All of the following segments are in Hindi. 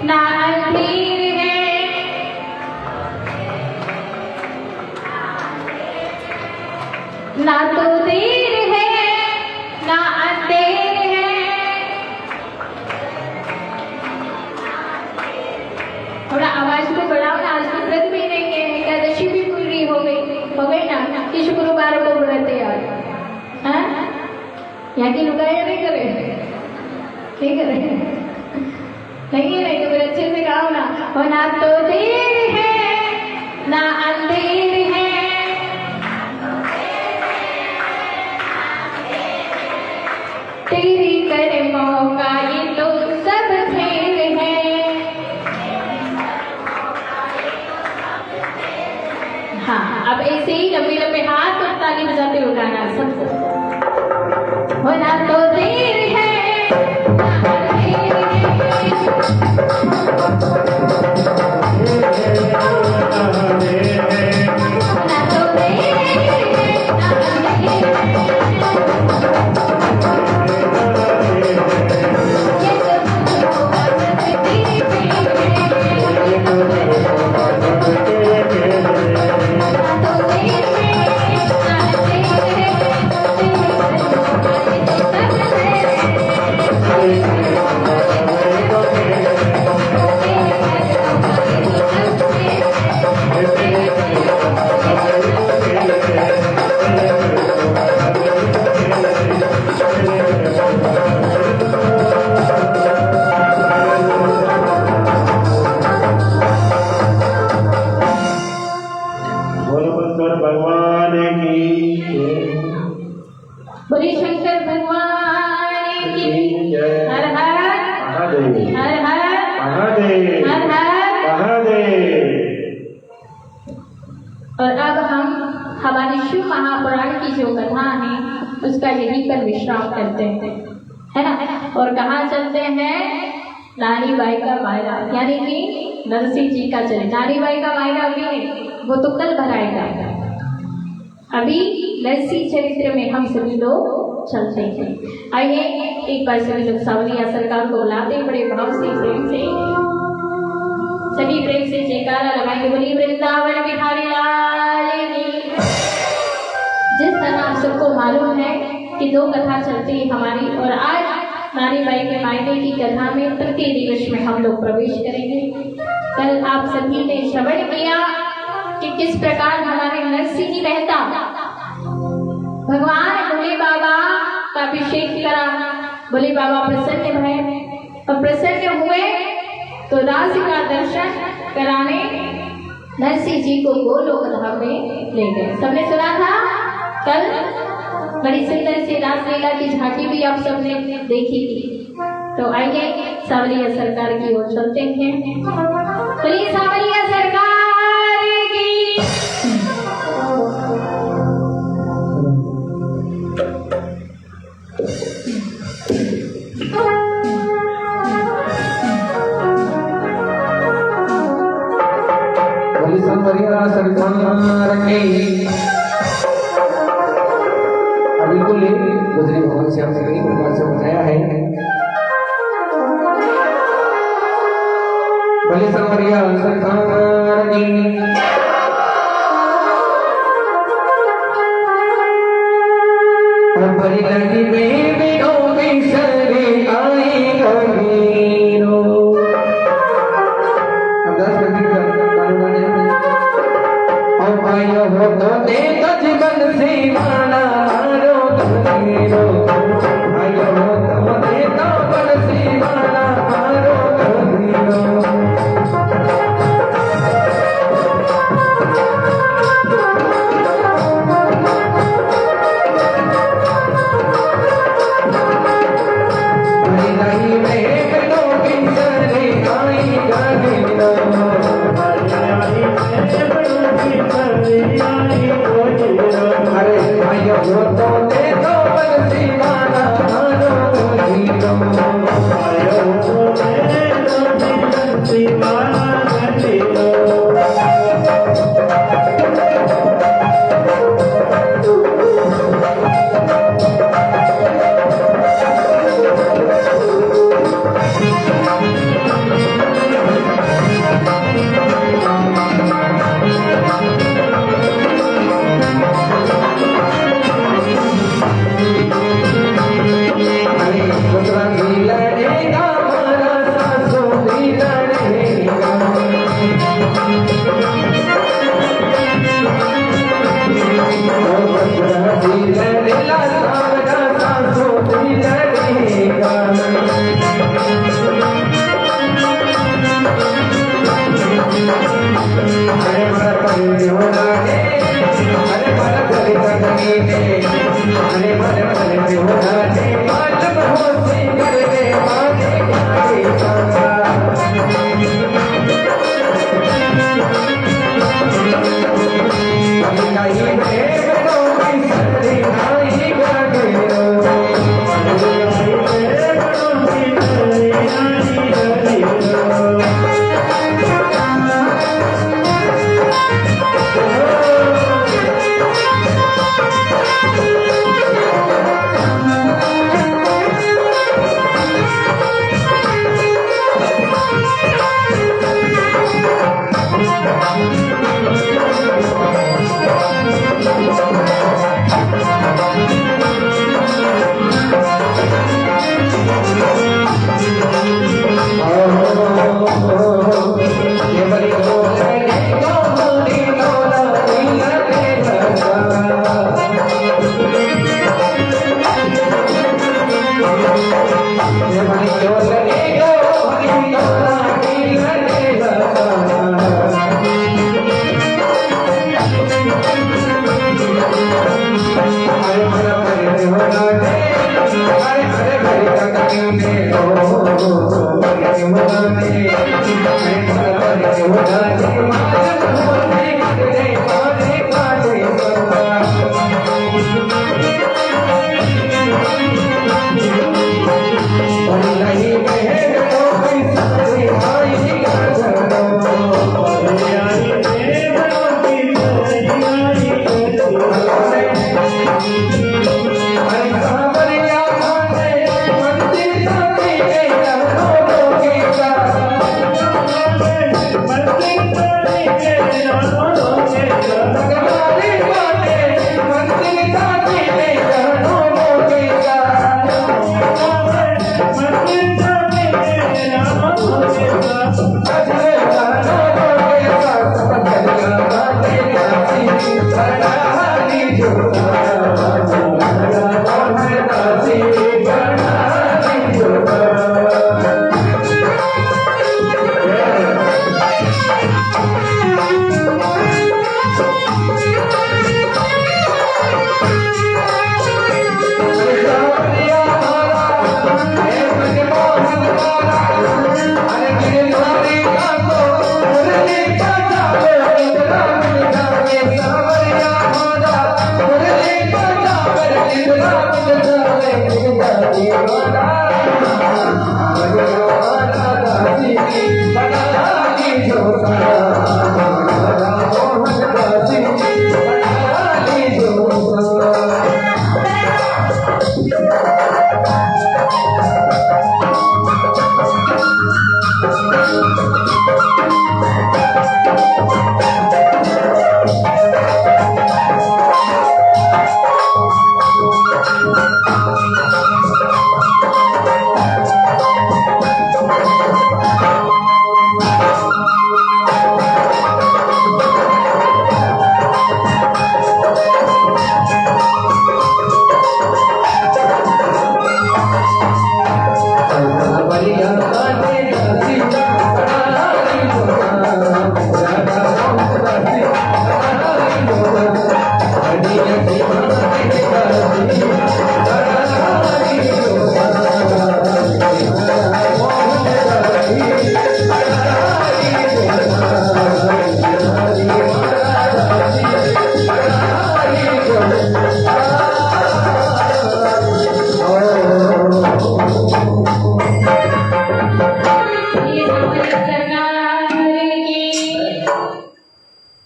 ना अंधेर है, ना तो देर है ना अंधेर है। थोड़ा आवाज को बढ़ाओ ना, आज तो व्रत भी नहीं है, एकादशी भी पूरी हो गई ना कि शुक्रवार को व्रत है आज। हाँ, यहाँ की लुगाया नहीं करे, नहीं करे, नहीं है, नहीं तो फिर अच्छे से गाओ ना। और ना तो देर है ना अंधेर है, तेरी कर्मों का ये तो सब खेल है। हाँ, अब ऐसे ही लंबे लंबे हाथ और ताली बजाते हुए गाना सबको। हो ना तो देर है ना अंधेर बोले शंकर भगवान की। हर हर हर हर हर हर। और अब हम हमारी शिव महापुराण की जो कथा है उसका यहीं पर विश्राम करते हैं, है ना। और कहाँ चलते हैं? नारी बाई का मायरा, यानी कि नरसिंह जी का चले। नारी बाई का मायरा अभी नहीं, वो तो कल भराएगा। अभी नरसिंह चरित्र में हम सभी लोग चलते हैं। आइए एक बार सभी लोग सावलिया सरकार को बुलाते, बड़े भाव से प्रेम से सभी प्रेम से जयकारा लगाएंगे। बोलिए वृंदावन बिहारी लाल की। जिस तरह आप सबको मालूम है कि दो कथा चलती है हमारी, और आज नारी बाई के मायने की कथा में तृतीय दिवस में हम लोग प्रवेश करेंगे। कल आप सभी ने श्रवण किया कि किस प्रकार हमारे नरसिंह जी मेहता भगवान भोले बाबा का अभिषेक करा। भोले बाबा प्रसन्न भय, और प्रसन्न हुए तो राज का दर्शन कराने नरसिंह जी को गोलोक धाम में ले गए। सबने सुना था कल, बड़ी सुंदर सी रासलीला की झांकी भी आप सबने देखी थी। तो आइए सावलिया सरकार की ओर चलते हैं। बोलिए सावलिया सरकार की। सावलिया सरकार की। अभी को ले गुजरी भगवान श्याम से कई प्रकार से बताया है। भले सावलिया सरकार की। भरी लगी बेबीओ बिसरे आई गहीरो। अब 10 मिनट अब आयो हो तो दे जीवन से माना मारो गहीरो। आयो हो तो दे जीवन से माना मारो गहीरो।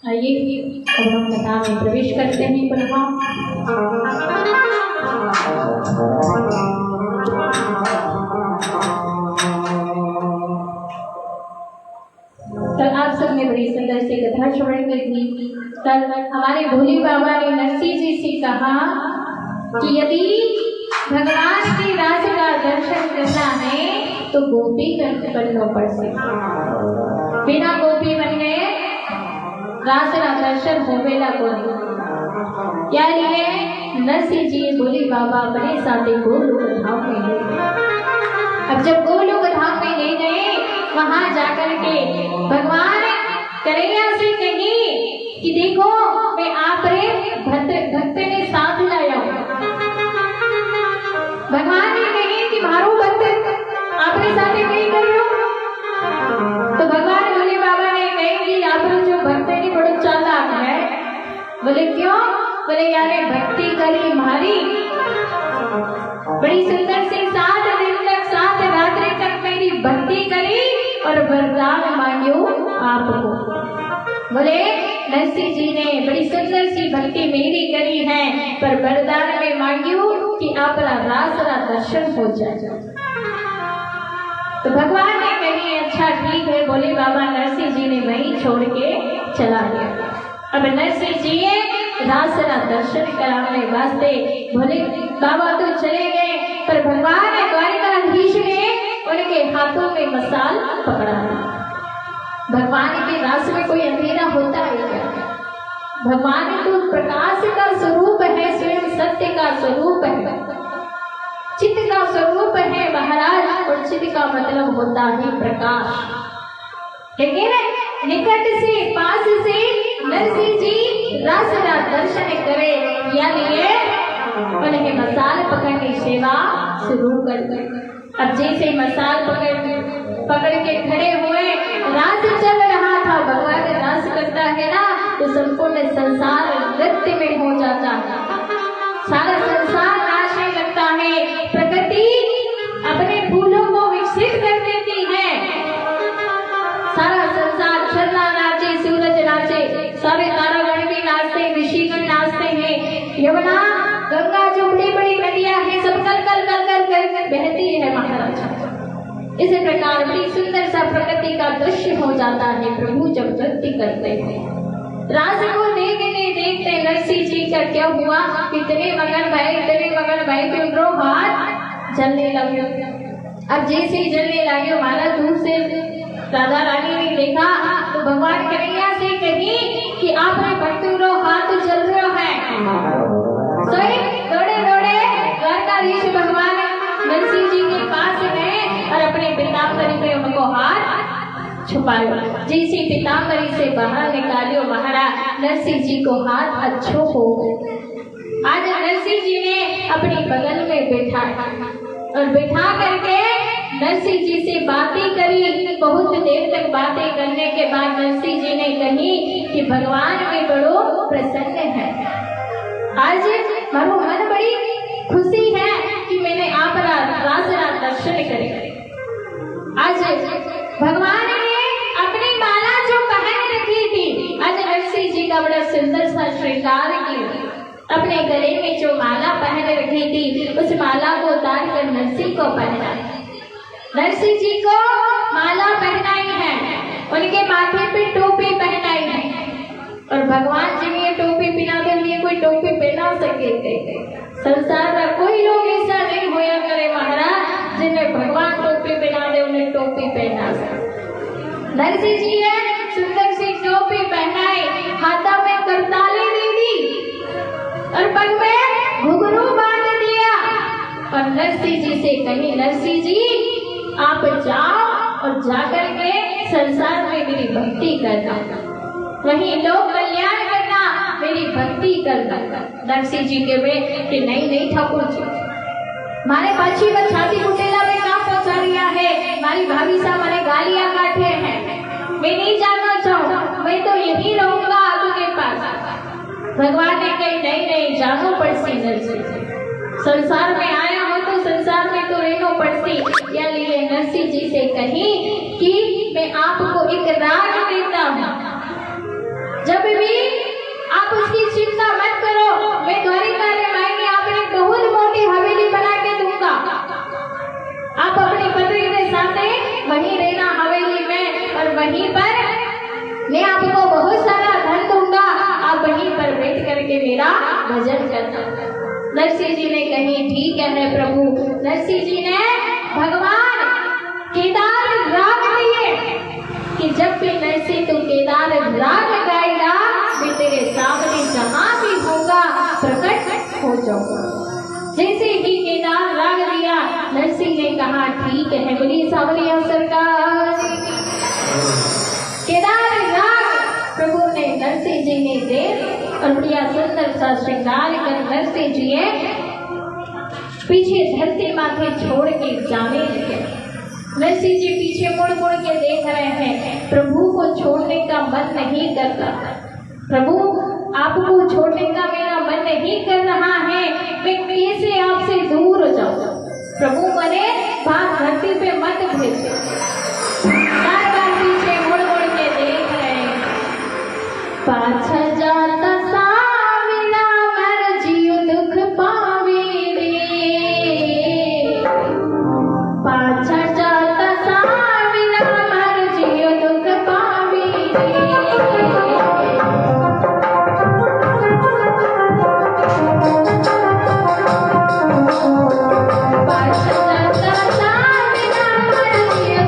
आइए अब हम कथा में प्रवेश करते हैं पुनः। कल आप सब ने बड़ी सुंदर से कथा श्रवण की थी। कल हमारे भोले बाबा ने नरसिंह जी से कहा कि यदि भगवान के राज का दर्शन करना है तो गोपी बनना पड़ सकता, बिना गोपी बनने राज का दर्शन होवेला को क्या लिए नरसिंह जी भोले बाबा अपने साथ गोलोक धाम में ले गए। अब जब गोलोक धाम में ले गए, वहां जाकर के भगवान कन्हैया से कही कि देखो मैं आप रे भक्त ने साथ लाया हूं। भगवान ने कही कि मारो भक्त आपने साथ नहीं कर लो। तो भगवान भोले बाबा ने कही कि आप जो भक्त है बड़ो चालाक है। बोले क्यों? बोले यारे भक्ति करी मारी, बड़ी सुंदर से 7 दिन तक 7 रात्रि तक मेरी भक्ति करी और वरदान मांगियो आपको। बोले नरसिंह जी ने बड़ी सुंदर सी भक्ति मेरी करी है, पर वरदान में मांगियो कि आपका रासरा दर्शन हो जाए। तो भगवान ने कही अच्छा ठीक है। बोले बाबा नरसिंह जी ने वहीं छोड़ के चला गया। अब नरसिंह जी रासरा दर्शन कराने वास्ते भोले बाबा तो चले गए, पर भगवान द्वारिकाधीश ने उनके हाथों में मसाल पकड़ा। भगवान के रास में कोई अंधेरा होता है क्या? भगवान तो प्रकाश का स्वरूप है, स्वयं सत्य का स्वरूप है, चित्त का स्वरूप है महाराज। और चित्त का मतलब होता है प्रकाश। लेकिन निकट से पास से नरसिंह जी रासरा दर्शन करे, यानी उन्हें मसाल पकड़ने सेवा शुरू कर दी। अब जैसे मसाल पकड़ के खड़े हुए, रास चल रहा था। भगवान रास करता है ना तो संपूर्ण संसार नृत्य में हो जाता है, सारा संसार नाचने लगता है। प्रकृति अपने फूलों को विकसित कर देती है, सारा संसार चंद्रमा नाचे, सूरज नाचे, सारे तारागण भी नाचते, ऋषिगण नाचते हैं। यमुना गंगा जो बड़ी बड़ी नदियां हैं सब कल कल कल कल कर बहती है महाराज। इसी प्रकार बड़ी सुंदर सा प्रकृति का दृश्य हो जाता है प्रभु जब नृत्य करते हैं। राज को देखते देखते नरसिंह जी का क्या हुआ, इतने मगन भय कि उनको हाथ जलने लगे। अब जैसे ही जलने लगे, माला दूर से राधा रानी ने देखा तो भगवान कन्हैया से कही कि आपने भक्तों हाथ जल रहा है। तो दौड़े दौड़े द्वारकाधीश भगवान नरसिंह जी के पास गए और अपने पीताम्बरी में उनको हाथ छुपायो। जैसे पीताम्बरी से बाहर निकालियो महाराज, नरसिंह जी को हाथ अच्छो हो गए। आज नरसिंह जी ने अपने बगल में बैठा और बैठा करके नरसिंह जी से बातें करी। बहुत देर तक बातें करने के बाद नरसिंह जी ने कही कि भगवान में बड़ो प्रसन्न है। आज मारो मन बड़ी खुशी है कि मैंने आप रासरा दर्शन करे। आज भगवान ने अपनी माला जो पहन रखी थी, आज नरसिंह जी का बड़ा सुंदर सा श्रृंगार किया। अपने गले में जो माला पहन रखी थी उस माला को उतार कर नरसिंह को पहना। नरसिंह जी को माला पहनाई माथे पे टोपी पहनाई है और भगवान जी ने टोपी पहना के लिए कोई टोपी पहना सके। संसार का कोई लोग ऐसा नहीं होया करे महाराज जिन्हें भगवान टोपी पहना दे, उन्हें टोपी पहना सके। नरसिंह जी ने सुंदर सी टोपी पहनाई, हाथा में करताली दे दी और पग में घुंघरू बांध दिया और नरसिंह जी से कही, नरसिंह जी आप जाओ और जाकर के संसार में मेरी भक्ति करना, वही लोक कल्याण करना, मेरी भक्ति करना। नरसिंह जी के वे कि नहीं ठाकुर जी, मारे पाछी में छाती कुटेला में काम पहुंचा रिया है, मारी भाभी साहब मारे गालियां काटे हैं, मैं नहीं जाना चाहूँ, मैं तो यही रहूंगा आपके पास। भगवान ने कही नहीं जानो पड़सी नरसिंह जी, संसार में आया हो तो संसार में तो रहना पड़सी। या लिए नरसिंह जी से कही कि मैं आपको एक राज देता हूँ, जब भी आप उसकी चिंता मत करो, मैं द्वारिका में आएंगे आपने बहुत मोटी हवेली बना के दूंगा, आप अपनी पत्नी के साथ वहीं रहना हवेली में और वहीं पर मैं आपको बहुत सारा धन दूंगा, आप वहीं पर बैठ करके मेरा भजन करना। नरसिंह जी ने कही ठीक है प्रभु। नरसिंह जी ने भगवान केदार राग दिए कि जब भी नरसिंह तू केदार राग गाएगा मैं तेरे सामने जहाँ भी होगा प्रकट हो जाऊंगा। जैसे ही केदार राग दिया नरसिंह ने कहा ठीक है, बोली सावरिया सरकार। केदार राग प्रभु ने नरसिंह जी ने दे और बढ़िया सुंदर सा श्रृंगार कर नरसिंह जी पीछे धरती माथे छोड़ के जाने लगे। नरसिंह जी पीछे मुड़ मुड़ के देख रहे हैं, प्रभु को छोड़ने का मन नहीं करता, प्रभु आपको छोड़ने का मेरा मन नहीं कर रहा है, मैं कैसे आपसे दूर हो जाऊं, प्रभु मने बात धरती पे मत भेजे। बार बार पीछे मुड़ मुड़ के देख रहे हैं, पाछा जाता साविना मर जियो दुख पावे रे, पाछा जाता साविना मर जियो दुख पावे रे। पाछा जाता साविना मर जियो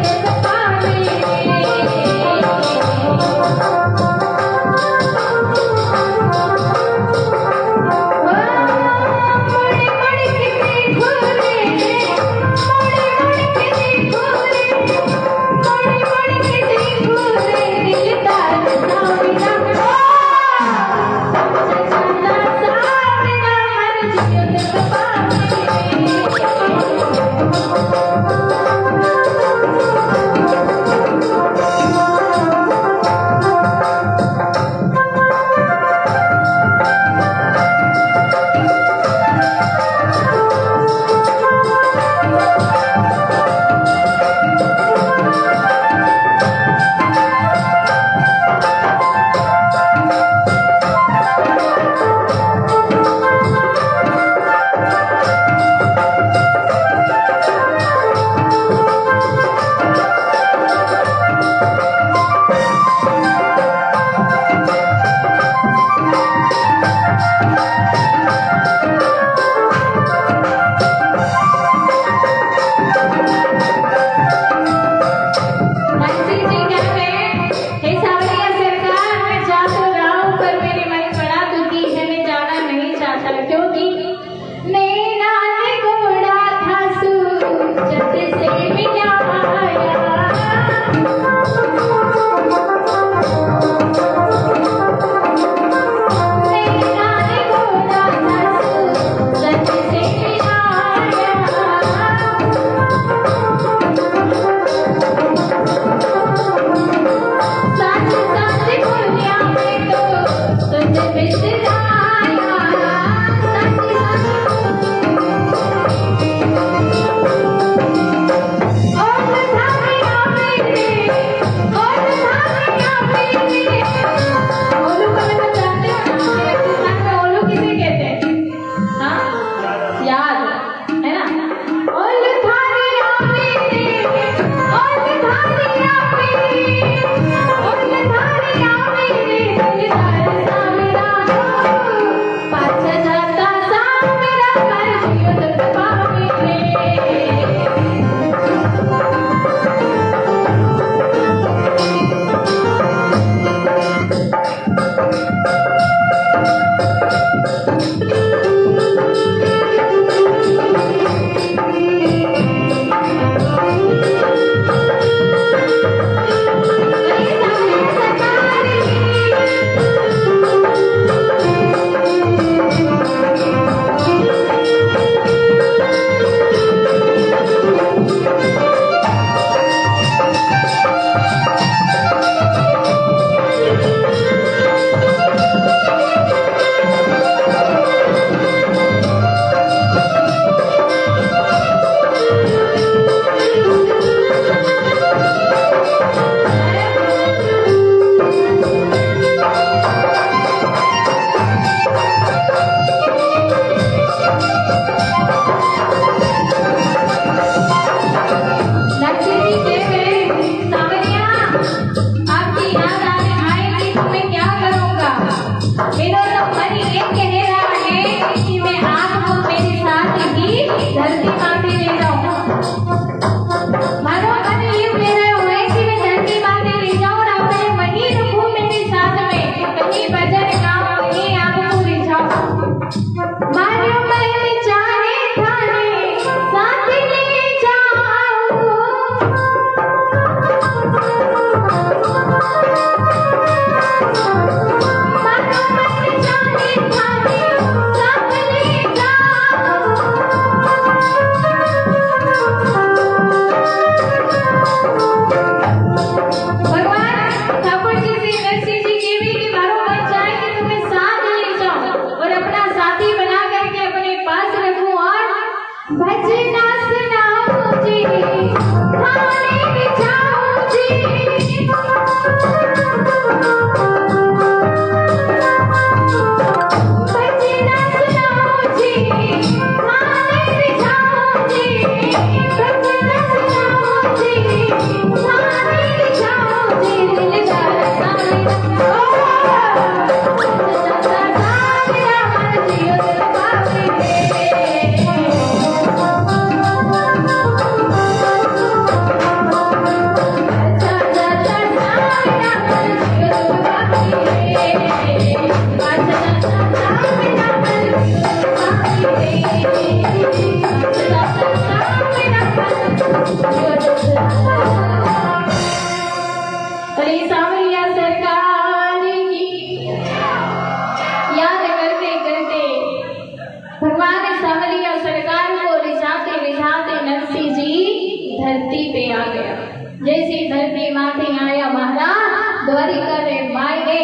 जैसी धरती माथे आया महाराज, द्वारिका रे मायने,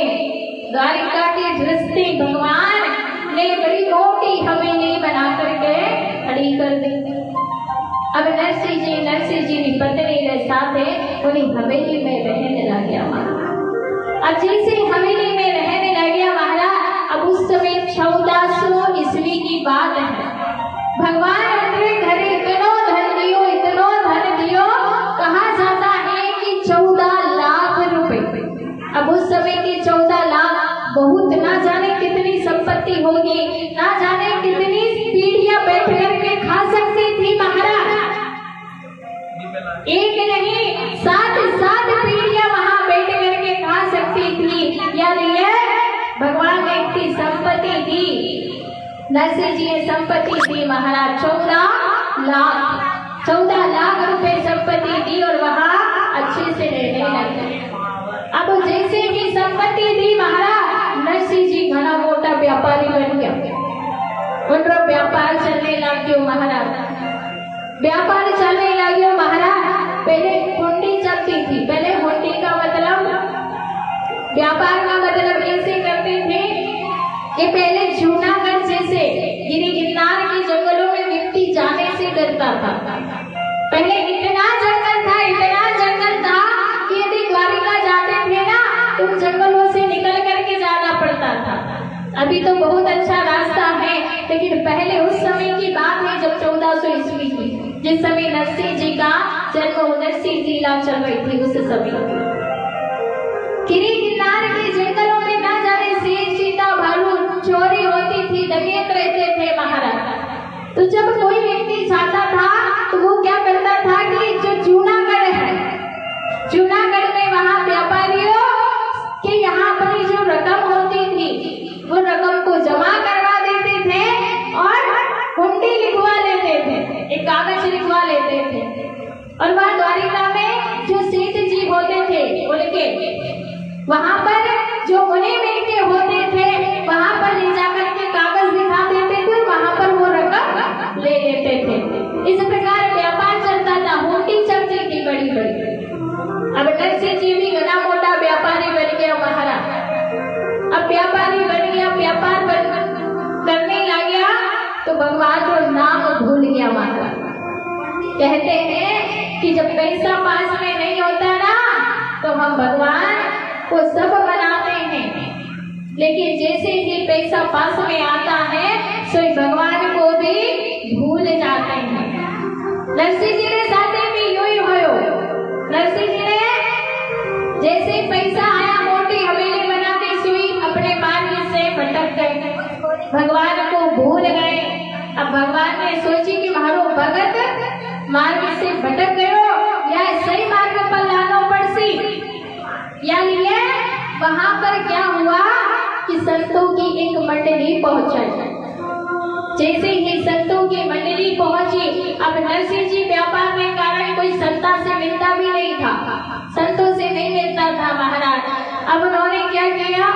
द्वारिका की दृष्टि भगवान ने बड़ी मोटी हवेली बना करके खड़ी कर दी। अब नरसिंह जी की पत्नी के साथ उन्हीं हवेली में रहने लग गया महाराज। अब जैसे हवेली में रहने लग गया महाराज, अब उस समय 1400 ईस्वी की बात है। भगवान अपने घरे इतनो धन दियो, कहा जाता है कि 14 लाख रुपए। अब उस समय के 14 लाख बहुत, ना जाने कितनी संपत्ति होगी, ना जाने कितनी पीढ़ियां बैठ करके खा सकती थी महाराज। एक नहीं 7 पीढ़ियां वहां बैठ करके खा सकती थी। यानी भगवान ने इतनी संपत्ति दी। नरसिंह जी ने संपत्ति दी महाराज 14 लाख रुपए संपत्ति दी और वहां अच्छे से रहने लगे। अब जैसे ही संपत्ति दी महाराज, नरसिंह जी घना मोटा व्यापारी बन गया। उनका व्यापार चलने लग गया महाराज, व्यापार चलने लग गया महाराज। पहले हुंडी चलती थी, पहले हुंडी का मतलब, व्यापार का मतलब ऐसे करते थे कि पहले जूनागढ़ जैसे गिरनार के जंगलों में व्यक्ति जाने से डरता था। पहले इतना जंगल था कि यदि द्वारिका जाते थे ना तो जंगलों से निकल करके जाना पड़ता था। अभी तो बहुत अच्छा रास्ता है, लेकिन पहले उस समय की बात है जब 1400 ईस्वी की, जिस समय नरसिंह जी का जन्म, नरसिंह लीला चल रही थी उस समय। गिरनार के जंगलों में ना जाने शेर, चीता, भालू चोरी होती थी, डकैत रहते थे महाराज। तो जब कोई व्यक्ति जाता था तो वो क्या करता था कि जो जूनागढ़ है, जूनागढ़ में वहाँ व्यापारियों के यहाँ अपनी जो रकम होती थी वो रकम को जमा करवा देते थे और हुंडी लिखवा लेते थे, एक कागज लिखवा लेते थे। और वहाँ द्वारिका में जो सेठ जी होते थे उनके, वहाँ पर जो उन्हें मिलके होते थे वहाँ पर ले जाकर के कागज दिखा देते थे, वहाँ पर वो रकम ले लेते थे। इस प्रकार व्यापार चलता था, हुंडी चलती थी बड़ी बड़ी। अब नरसिंह जी भी घना मोटा व्यापारी बन गया महाराज। अब व्यापारी बन गया, व्यापार करने लग गया तो भगवान को नाम भूल गया महाराज। कहते हैं कि जब पैसा पास में नहीं होता ना तो हम भगवान को सब बनाते हैं, लेकिन जैसे ही पैसा पास में आता है तो भगवान को भी भूल जाते हैं। नरसिंह जी ने साथ भी यूं ही हुआ। नरसिंह जी ने जैसे पैसा आया, मोटी हवेली बना दी, सुई अपने मार्ग से भटक गए, भगवान को भूल गए। अब भगवान ने सोची कि मारो भगत मार्ग से भटक गयो या सही मार्ग पर लानो पड़सी। यानी वहां पर क्या हुआ कि संतों की एक मंडली पहुंची। जैसे ही संतों की मंडली पहुंची, अब नरसिंह जी व्यापार के कारण कोई संता से मिलता भी नहीं था, संतों से नहीं मिलता था महाराज। अब उन्होंने क्या किया,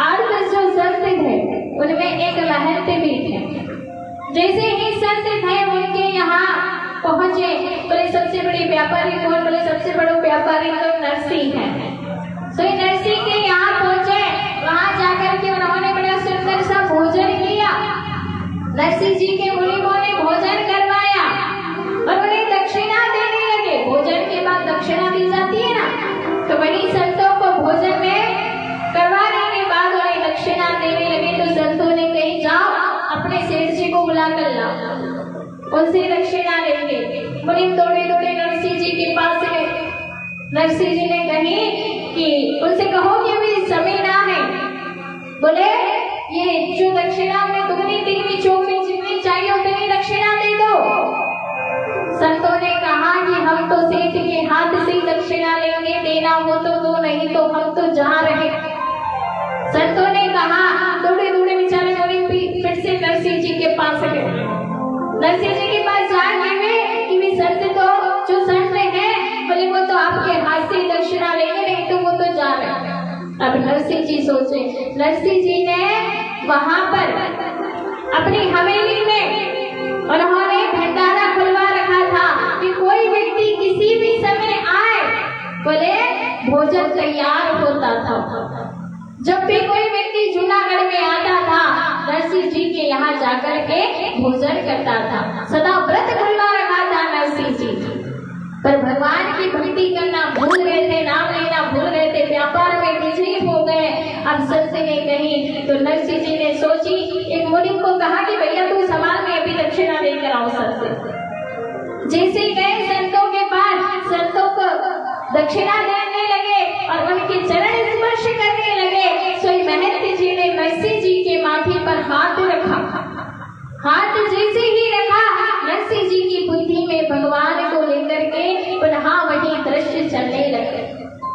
अर्ध जो संत थे उनमें एक महंत भी थे। जैसे ही संत थे उनके यहाँ पहुंचे, बोले सबसे बड़ी व्यापारी कौन? बोले सबसे बड़ा व्यापारी तो नरसिंह है। तो नरसिंह के यहाँ पहुंचे, वहां जाकर के उन्होंने बड़ा सुंदर सा भोजन किया। नरसिंह जी के मुनियों ने भोजन करवाया और उन्हें दक्षिणा देने लगे। भोजन के बाद दक्षिणा दी जाती है ना, तो वही संतों को भोजन में करवाने के बाद उन्हें दक्षिणा देने लगे। तो संतों ने कही जाओ अपने सेठ जी को बुला कर लाओ, उनसे दक्षिणा लेंगे। मुनि दौड़े दौड़े नरसिंह जी के पास गए। नरसिंह जी ने कही कि उनसे कहो कि अभी समय ना है। बोले ये जो दक्षिणा में दुगनी तिगनी चौगनी जितनी चाहिए उतनी दक्षिणा दे दो। संतों ने कहा कि हम तो सेठ के हाथ से दक्षिणा लेंगे, देना हो तो दो, नहीं तो हम तो जहाँ रहे। संतों ने कहा, दौड़े दौड़े बेचारे मुनि फिर से नरसिंह जी के पास गए। नरसिंह जी के पास जाके वे कि वे संत तो जो संत है, बोले वो तो आपके हाथ से दक्षिणा लेंगे, नहीं तो वो तो जा रहे। अब नरसिंह जी सोचे, नरसिंह जी ने वहां पर अपनी हवेली में उन्होंने भंडारा खुलवा रखा था कि कोई व्यक्ति किसी भी समय आए बोले भोजन तैयार होता था। जब भी कोई व्यक्ति जूनागढ़ में आता था, नरसिंह जी के यहाँ जाकर के भोजन करता था। सदा व्रत खुला रखा था नरसिंह जी, पर भगवान की भक्ति करना भूल गए थे, नाम लेना भूल गए थे, व्यापार में बिजी हो गए। अब संत ने कही तो नरसिंह जी ने सोची, एक मुनि को कहा कि भैया तू समाज में अभी दक्षिणा देकर आओ संत से। जैसे गए संतों के पास, संतों को दक्षिणा देने लगे और उनके चरण स्पर्श करने लगे। सोई महंत जी ने नरसिंह जी के माथे पर हाथ रखा। हाथ जैसे ही रखा, नरसिंह जी की बुद्धि में भगवान को लेकर के पुनः वही दृश्य चलने लगे।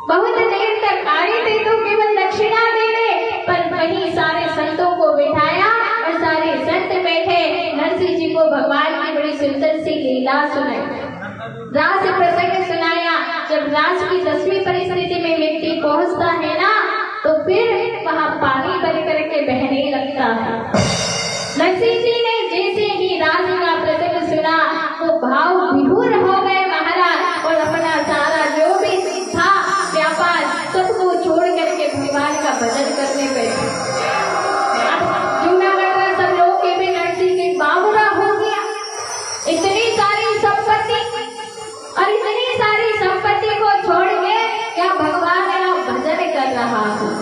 बहुत देर तक आए थे तो केवल दक्षिणा दे रहे, पर वही सारे संतों को बिठाया और सारे संत बैठे नरसिंह जी को भगवान की बड़ी सुंदर सी लीला सुनाई, रास प्रसंग सुनाया। जब रास की 10वीं परिस्थिति में व्यक्ति पहुंचता है ना, तो फिर वहाँ पानी भर करके बहने लगता है। नरसिंह जी ने जैसे ही रास का प्रसंग सुना तो भाव विभोर हो गए महाराज, और अपना सारा जो भी था व्यापार सबको छोड़ करके भगवान का भजन करने बैठे। जूनागढ़ का सब लोग के भी नरसिंह के बाबूरा हो गया। इतनी सारी संपत्ति और इतनी सारी संपत्ति को छोड़ के क्या भगवान का भजन कर रहा है।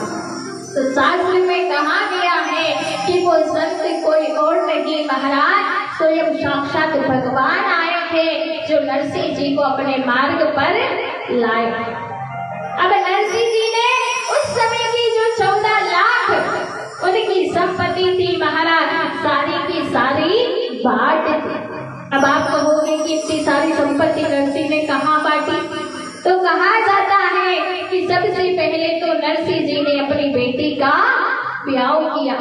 तो शास्त्र में कहा गया है कि वो संत कोई और नहीं महाराज, स्वयं साक्षात भगवान आए थे जो नरसिंह जी को अपने मार्ग पर लाए। अब नरसिंह जी ने उस समय की जो 14 लाख उनकी संपत्ति थी महाराज, सारी की सारी बांट दी। अब आप कहोगे कि इतनी सारी संपत्ति नरसिंह ने कहाँ बांटी, तो कहा जाता है कि सबसे पहले तो नरसिंह जी ने अपनी बेटी का ब्याह किया।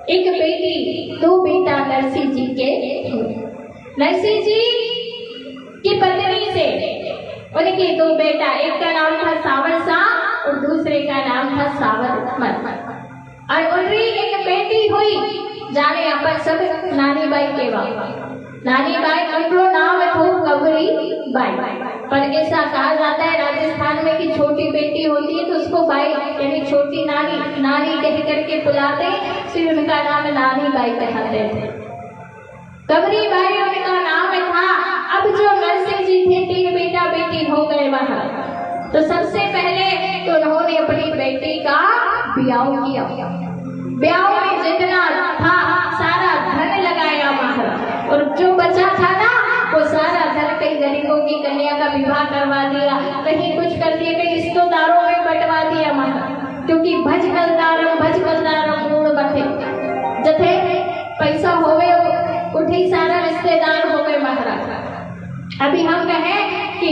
एक बेटी, 2 बेटा नरसिंह जी के। नरसिंह जी की पत्नी से उनके 2 बेटा, एक का नाम था सावर शाह और दूसरे का नाम था सावर। और उनकी एक बेटी हुई, जाने अपन सब नानी बाई के बाबा। नानी बाई उनको नाम था कबरी बाई, पर ऐसा कहा जाता है राजस्थान में कि छोटी बेटी होती है तो उसको बाई यानी छोटी नानी नानी कह करके बुलाते, फिर उनका नाम नानी बाई कहते थे। कबरी बाई उनका नाम था। अब जो नरसिंह जी थे 3 बेटा बेटी हो गए वहां, तो सबसे पहले तो उन्होंने अपनी बेटी का ब्याह किया। ब्याह में जितना था सारा धन लगाया महाराज, और जो बचा था ना वो सारा धन कई गरीबों की कन्या का विवाह करवा दिया, कहीं कुछ कर दिया, कहीं रिश्तेदारों में बंटवा दिया महाराज। क्योंकि भज कलदारम मूड बथे, जथे पैसा होवे उठे सारा रिश्तेदार हो गए महाराज। अभी हम कहें कि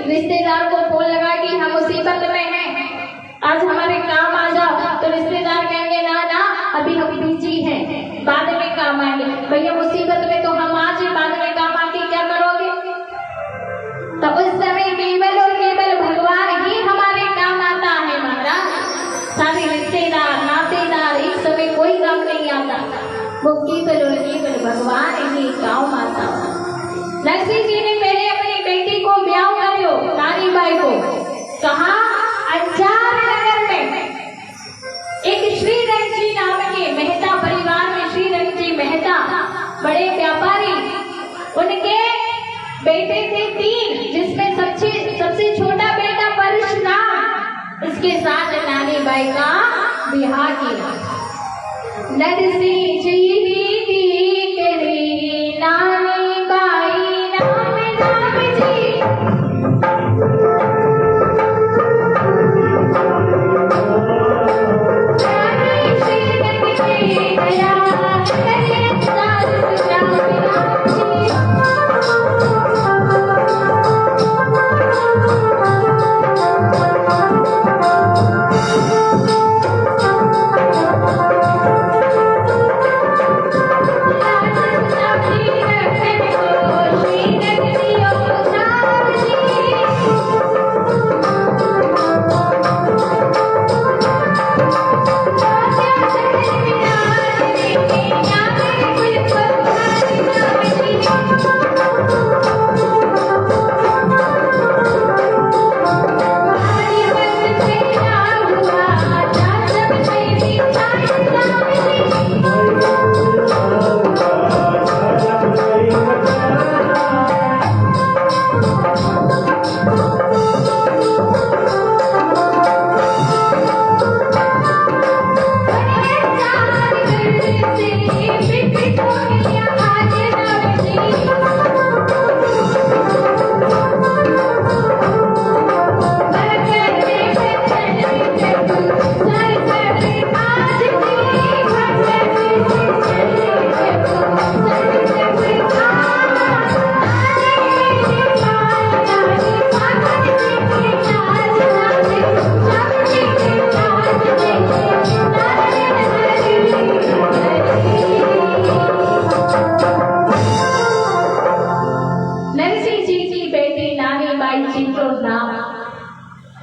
रिश्तेदार को फोन लगा कि हम मुसीबत में हैं, आज हमारे काम आ जाओ, तो रिश्तेदार कहेंगे ना ना अभी हम बिजी हैं, बाद में काम आएंगे। भैया मुसीबत में तो हम आज बाद में काम आके क्या करोगे। तो उस समय केवल और केवल भगवान ही हमारे काम आता है महाराज। सारे रिश्तेदार नातेदार एक समय कोई काम नहीं आता, वो केवल और केवल भगवान ही काम आता। नरसिंह जी ने पहले अपनी बेटी को ब्याह करो, नानी बाई को। कहा अंजार नगर में एक श्रीरंग जी नाम के मेहता परिवार में, श्रीरंग जी मेहता बड़े व्यापारी, उनके बेटे थे 3, जिसमें सबसे छोटा बेटा परशुराम, उसके साथ नानी बाई का ब्याह किया। नरसिंह जी दीदी तेरी नानी बाई नाम जी।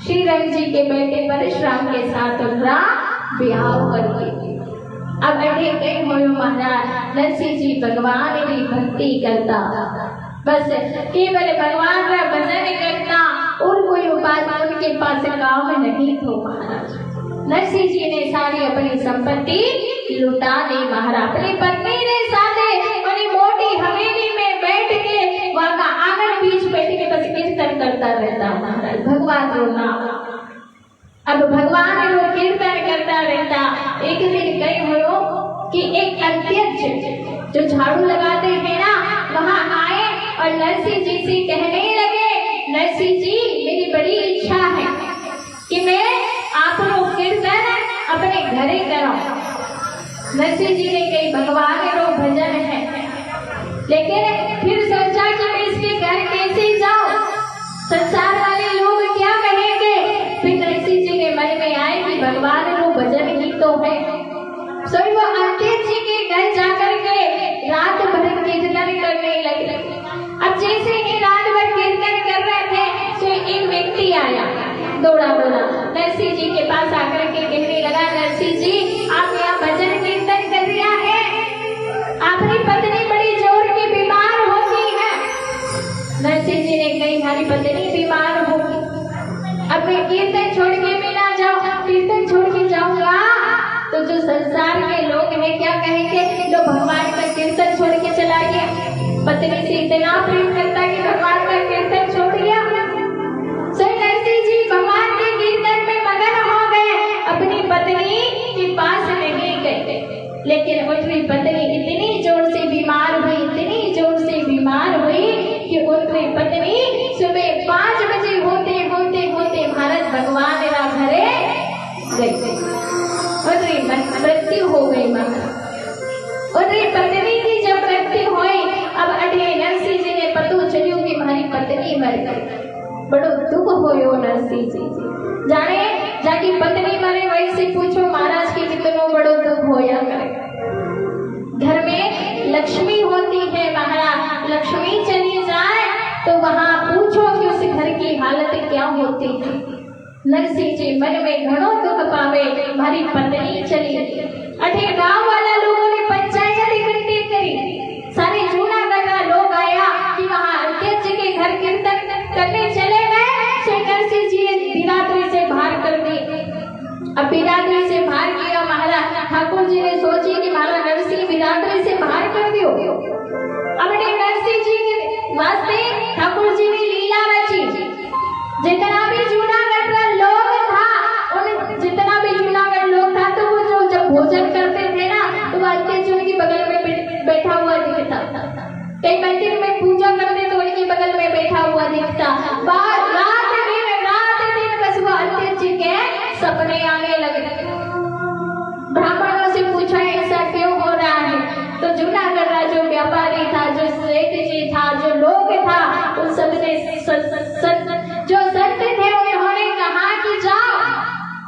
श्री रंग जी के बेटे परशुराम के साथ उनका ब्याह कर दिया। अब अठे कई हो महाराज नरसिंह जी भगवान की भक्ति करता, बस केवल भगवान का भजन करता और कोई उपाय उनके पास काम नहीं थो महाराज। नरसिंह जी ने सारी अपनी संपत्ति लुटा दी महाराज। अपनी पत्नी ने साथे अपनी मोटी हवेली में बैठ के वहां का आंगन बीच बैठ के बस कीर्तन करता रहता महाराज भगवान को नाम। अब भगवान को कीर्तन करता रहता। एक दिन कहीं हो कि एक अध्यक्ष जो झाड़ू लगाते हैं ना वहां आए और नरसिंह जी से कहने लगे, नरसिंह जी मेरी बड़ी इच्छा है कि मैं आप लोग कीर्तन अपने घरे करो। नरसिंह जी ने कही भगवान रो भजन है, लेकिन फिर सोचा कि मैं इसके घर कैसे जाऊं, संसार वाले लोग क्या कहेंगे। फिर नरसिंह जी के मन में आए कि भगवान रो भजन ही तो है। सो वो अध्यक्ष जी के घर जाकर के रात भर कीर्तन करने लगे। अब जैसे ही रात भर कीर्तन कर रहे थे तो एक व्यक्ति आया दौड़ा दौड़ा नरसिंह जी के पास आकर के कहने लगा, नरसिंह जी आप यहाँ भजन कीर्तन कर रहा है, आपकी पत्नी बड़ी जोर की बीमार हो गई है। नरसिंह जी ने कही हमारी पत्नी बीमार होगी, अब मैं कीर्तन छोड़ के भी ना जाऊँ, कीर्तन छोड़ के जाऊंगा तो जो संसार के लोग हैं क्या कहेंगे, जो भगवान का कीर्तन छोड़ के चला गया, पत्नी से इतना प्रेम करता कि भगवान का कीर्तन छोड़ दिया। नरसिंह जी भगवान के कीर्तन में मगन हो गए, अपनी पत्नी के पास नहीं गए। लेकिन उनकी पत्नी इतनी जोर से बीमार हुई, इतनी जोर से बीमार हुई कि उनकी पत्नी सुबह 5 बजे होते होते होते भारत भगवान रा घरे गई, मृत्यु हो गई। उनकी पत्नी की जब मृत्यु हुई, अब अठे नरसिंह जी ने पतो चलियो कि हमारी पत्नी मर गई। बड़ो दुख होयो नरसिंह जी जाने जाकी पत्नी मरे वही से पूछो महाराज की कितनो बड़ो दुख होया करे। घर में लक्ष्मी होती है महाराज, लक्ष्मी चली जाए तो वहां पूछो कि उस घर की हालत क्या होती है। नरसिंह जी मन में घणो दुख पावे, हमारी पत्नी चली गई। अठे गांव वाला लोगों ने पंचायत इकट्ठी करी, सारे जूनागढ़ का लोग आया कि वहां अध्यक्ष के घर कीर्तन करने चले गए। नरसिंह जी बिरादरी से बाहर कर दी। अब बिरादरी से बाहर किया महाराज, ठाकुर जी ने सोची कि महाराज नरसिंह बिरादरी से बाहर कर दियो। अब नरसिंह जी के वास्ते ठाकुर जी ने लीला रची। जितना भी जूनागढ़ का लोग था, जितना भी जूनागढ़ लोग था तो वो जो जब भोजन करते थे ना तो वो अध्यक्ष उनकी बगल में बैठा हुआ दिखता था। कई मंदिर में पूजा करते तो उनके बगल में बैठा हुआ दिखता। रात दिन बस वो अध्यक्ष जी के सपने आने लगे। ब्राह्मणों से पूछा ऐसा क्यों हो रहा है, तो जूनागढ़ का जो व्यापारी था, जो सेठ जी था, जो लोग था, उन सब ने जो संत थे उन्होंने कहा कि जाओ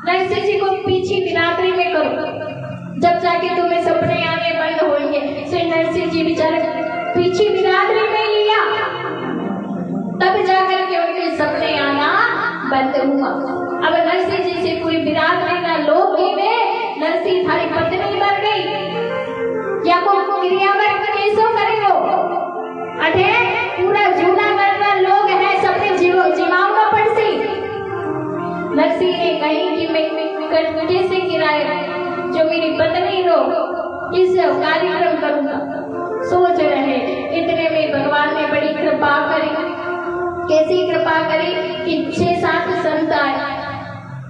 नरसिंह जी को पीछे बिरादरी में करो, जब जाके तुम्हें सपने आने बंद होंगे। तो नरसिंह जी बेचारे पीछे बिरादरी में लिया, तब जाकर के उनके सपने आना बंद हुआ। अब नरसिंह जी से पूरी बिरादरी का लोग कहने, नरसिंह थारी पत्नी मर गई, क्या को क्रियावर कैसो करेगो। अठे पूरा जूनागढ़ का लोग है, सबने जिमाओं का पड़सी। नरसिंह ने कही कि मैं कैसे किराए जो मेरी पत्नी रो किस कार्यक्रम करूंगा। सोच रहे इतने में भगवान ने बड़ी कृपा करी। कैसी कृपा करी कि 6-7 संत आए।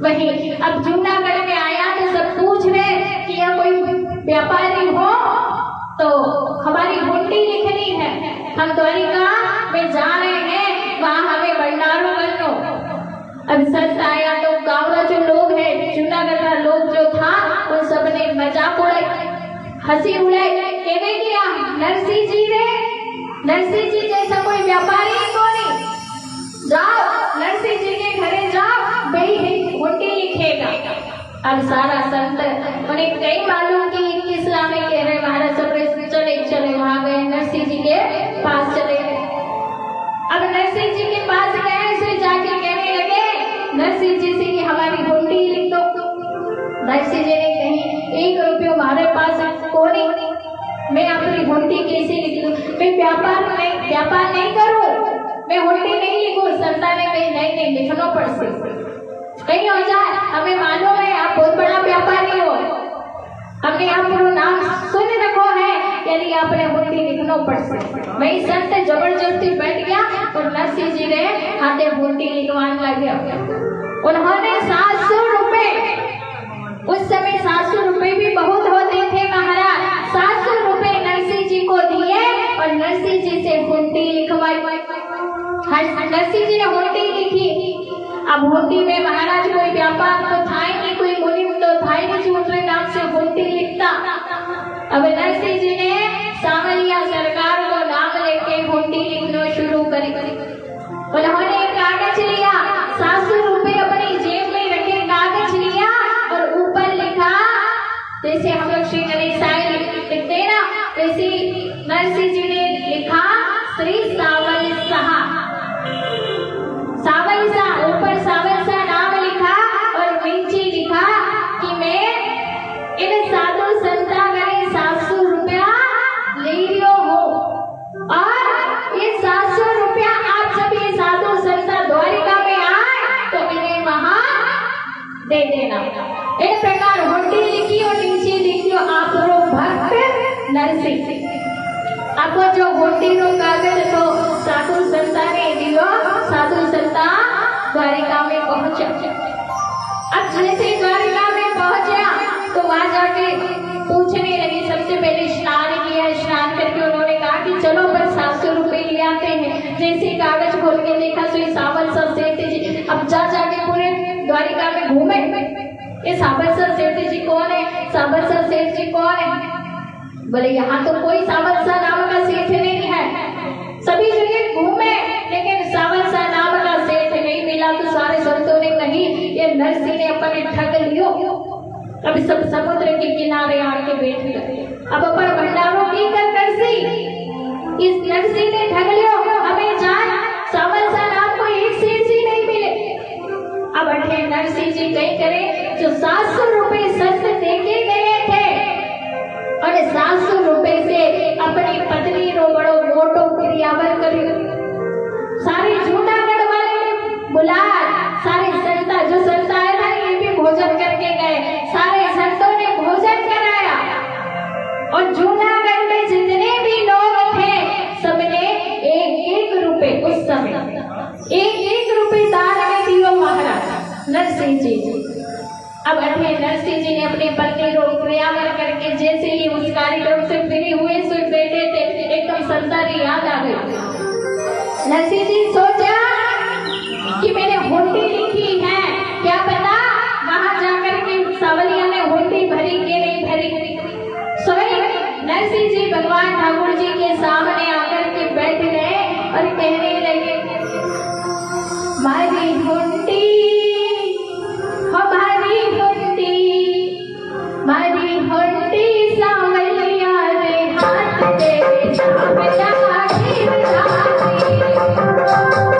वही अब जूनागढ़ में आया तो सब पूछ रहे कि यह कोई व्यापारी हो तो हमारी हुंडी लिखनी है, हम द्वारिका में जा रहे हैं, वहाँ हमें भंडारो करनो। अब संत आया तो गाँव का जो लोग है, जूनागढ़ का लोग जो था, उन सब ने मजाक उड़ाई, हंसी उड़ाई। कहने किया नरसिंह जी रे, नरसिंह जी जैसा कोई व्यापारी कौन है, जाओ नरसिंह जी के घरे जाओ, वही हुंडी लिखेगा। अब सारा संत उन्हें कई मालूम की किस में कह रहे महाराज, सब चले चले वहां गए, नरसिंह जी के पास चले गए। अब नरसिंह जी के पास गए, से जाके कहने लगे नरसिंह जी से कि हमारी हुंडी लिख दो। नरसिंह जी ने कही 1 रुपया हमारे पास कोनी, मैं अपनी हुंडी कैसे लिख दूं? मैं व्यापार नहीं करूं, मैं हुंडी नहीं लिखूं। संता ने कही नहीं लिखना पड़से, कहीं हो जाए, हमें मालूम है आप बहुत बड़ा व्यापारी हो, हमने आपको नाम सुन रखो है, यदि आपने हुंडी लिखना पड़से। वही संत जबरदस्ती बैठ गया और नरसिंह जी ने हाथे हुंडी लिखवाने लगे। उन्होंने 700 रुपए, उस समय 700 रुपए भी बहुत होते थे महाराज, 700 रुपए नरसिंह जी को दिए और नरसिंह जी से हुंडी लिखवाई। नरसिंह जी ने हुंडी लिखी। अब हुंडी में महाराज कोई व्यापार तो था ही नहीं, कोई मुनिम तो था ही नहीं दूसरे नाम से हुंडी लिखता। अब नरसिंह जी ने सांवलिया सरकार को नाम लेके हुंडी लिखना शुरू करी। उन्होंने कागज लिया, 700 रुपए अपनी जेब में रखे, कागज लिया और ऊपर लिखा, जैसे हम लोग श्री गणेश साई लिखते हैं ना, वैसे नरसिंह जी ने लिखा श्री सावल शाह। सावल शाह, ऊपर सावल शाह नाम लिखा और नीचे लिखा कि मैं इन साधु संता करे 700 रुपया ले लियो हो और ये 700 रुपया आप सब ये साधु संता द्वारिका में आए तो इन्हें वहां दे देना। इस प्रकार हुंडी लिखी और नीचे लिखियो आप लोग भक्त नरसिंह। आपको जो हुंडी रो कागज तो साधु संता ने दियो, साधु संता द्वारिका में पहुंचा। अब जैसे द्वारिका में पहुंचा तो वहां जाके पूछने लगी, सबसे पहले स्नान किया, स्नान करके उन्होंने कहा कि चलो पर 700 रुपए ले आते हैं। जैसे कागज खोल के देखा तो ये सावल शाह सेठ जी, अब जाके पूरे द्वारिका में घूमे, ये सावल शाह सेठ जी कौन है, सावल शाह सेठ जी कौन है? बोले यहाँ तो कोई सावल शाह नाम का सेठ नहीं है। सभी जगह घूमे लेकिन सावल शाह नाम का सेठ नहीं मिला तो सारे संतों ने कही ये नरसिंह ने अपने ठग लियो। अभी सब समुद्र के किनारे आके बैठ गए। अब अपन भंडारों की कर नरसिंह, इस नरसिंह ने ठग लियो, हमें जान सावल शाह नाम को एक सेठ ही नहीं मिले। अब अठे नरसिंह जी कहीं करे जो 700 रुपए संत देके गए थे और 700 रुपए से अपनी पत्नी रो बड़ो मोटो क्रियावर करियो। सारे जूनागढ़ वाले ने बुला, सारे संता जो संत आए थे ये भी भोजन करके गए, सारे संतों ने भोजन कराया और जूनागढ़ में जितने भी लोग थे सबने 1-1 रुपए, उस समय 1-1 रुपए दान में दियो महाराज नरसिंह जी। अब अठे नरसिंह जी ने अपनी पत्नी को क्रियावर करके जैसे ही उस कार्यक्रम से फ्री हुए सो बैठे थे, एकदम संता की याद आ गई। नरसिंह जी सोचा कि मैंने हुंडी लिखी है, क्या पता वहां जाकर के सावलिया ने हुंडी भरी के नहीं भरी। स्वयं नरसिंह जी भगवान ठाकुर जी के सामने आकर के बैठ गए और कहने लगे, मारी हुंडी हमारी हुंडी, मारी हुंडी सावलिया रे हाथ दे, सावलिया रे हाथ दे।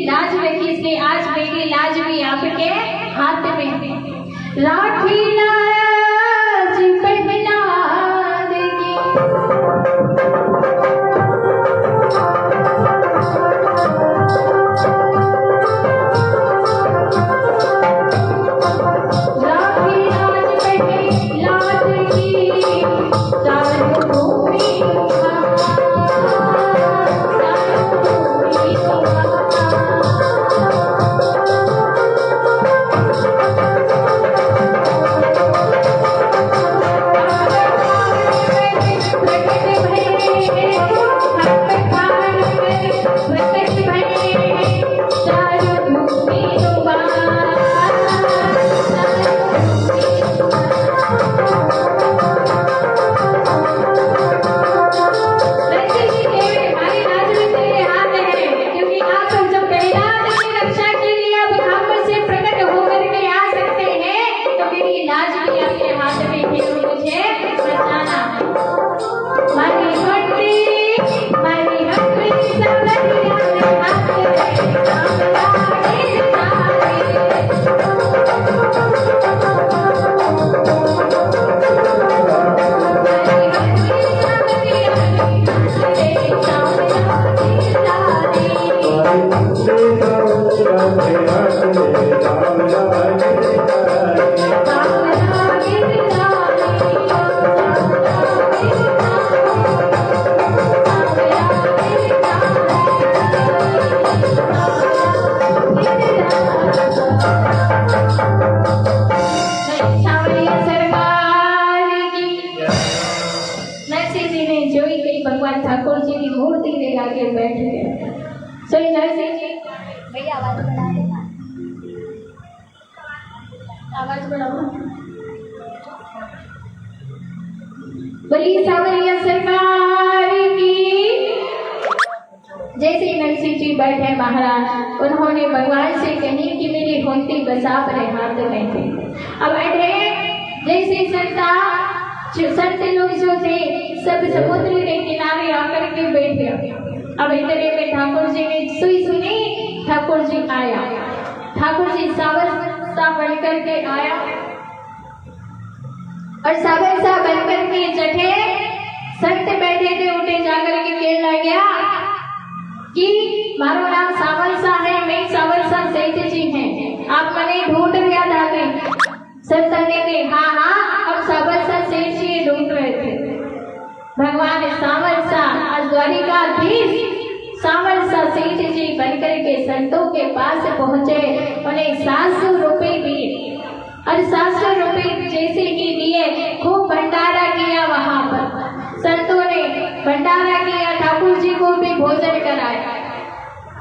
लाज रखी, इसलिए आज मेरी लाज भी आपके हाथ में है। राखी लाज पहना देगी, राखी लाज पहने लाज की चारों भूमि भगवान ठाकुर जी की मूर्ति लगा के बैठ गए। सही नरसिंह जी भैया आवाज बढ़ा देना, आवाज बढ़ाओ। बोली सावरिया सरकार की। जैसे नरसिंह जी बैठे महाराज, उन्होंने भगवान से कही कि मेरी होती बस आप रहे हाथ में थे। अब बैठे जैसे संत लोग जो थे सब समुद्र के किनारे आकर के बैठ गए। अब इतने में ठाकुर जी ने सुनी, ठाकुर जी आया, ठाकुर जी सावर सा बनकर के आया और सावर सा बनकर के जठे संत बैठे थे, उठे जाकर के कहने गया कि मारो नाम सावर सा है, मैं सावर सा सेठ जी हैं, आप मने ढूंढ याद आ गई। संत ने कहा हाँ हाँ हम सावर सा सेठ जी ढूंढ रहे थे। भगवान सावर सा द्वारिकाधीश सावर सा सेठ जी बनकर के संतों के पास पहुंचे, उन्हें 700 रुपए दिए और 700 रुपए जैसे ही दिए खूब भंडारा किया। वहां पर संतों ने भंडारा किया, ठाकुर जी को भी भोजन कराया।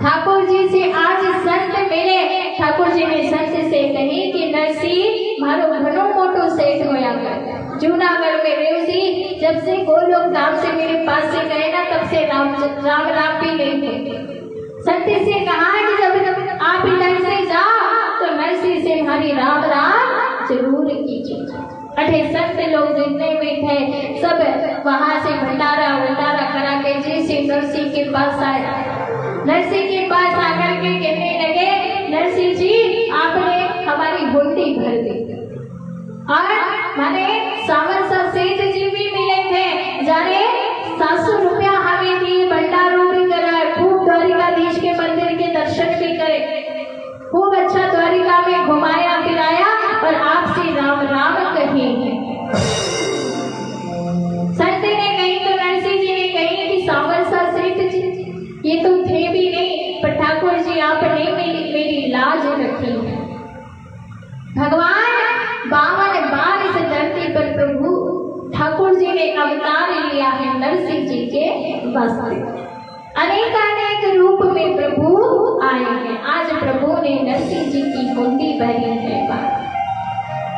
ठाकुर जी से आज संत मिले, ठाकुर जी ने संत से कही कि नरसिंह मारो घणो मोटो सेठ होया कर, जूनागढ़ में रेवसी जब से गोलोक धाम से मेरे पास से गए ना तब से राम राम भी नहीं थे। संत से कहा कि जब आप इधर से जाओ तो नरसिंह से हमारी राम राम जरूर कीजिए। अठे संत लोग जितने भी थे सब वहां से भंडारा करा के जैसे नरसिंह के पास आए। नरसिंह के पास आकर के कहने लगे नरसिंह जी आपने हमारी हुंडी भर दी और माने सावर सा सेठ जी भी मिले थे, जाने 700 रुपया हमें दिए, भंडारों भी कराए, खूब द्वारिकाधीश के मंदिर के दर्शन भी करे, खूब अच्छा द्वारिका में घुमाया फिराया और आपसे राम राम कहे। संत ने कही तो नरसिंह जी ने कही कि सावर सा सेठ जी ये तो थे भी नहीं, पर ठाकुर जी आपने मेरी लाज रखी। भगवान 52 बार इस धरती पर प्रभु ठाकुर जी ने अवतार लिया है नरसिंह जी के वास्ते। अनेक रूप में प्रभु आए हैं। आज प्रभु ने नरसिंह जी की हुंडी भरी है।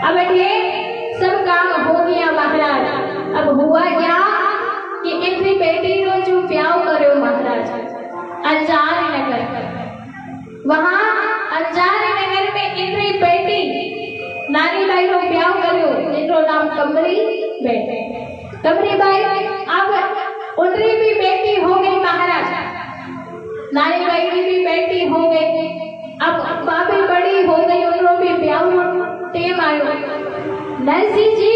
अब ये सब काम हो गया महाराज। अब हुआ क्या कि इनकी बेटी रो जो ब्याह करो महाराज अंजार नगर, वहां अंजार नगर में इनकी बेटी नानी बाई रो ब्याह करो जिनको नाम कमरी बेटे कमरी बाई। अब उनकी भी बेटी हो गई महाराज। नानी बाई की भी बेटी हो गई, अब भाभी बड़ी हो गई, उनको भी ब्याह टेम आयो। नरसिंह जी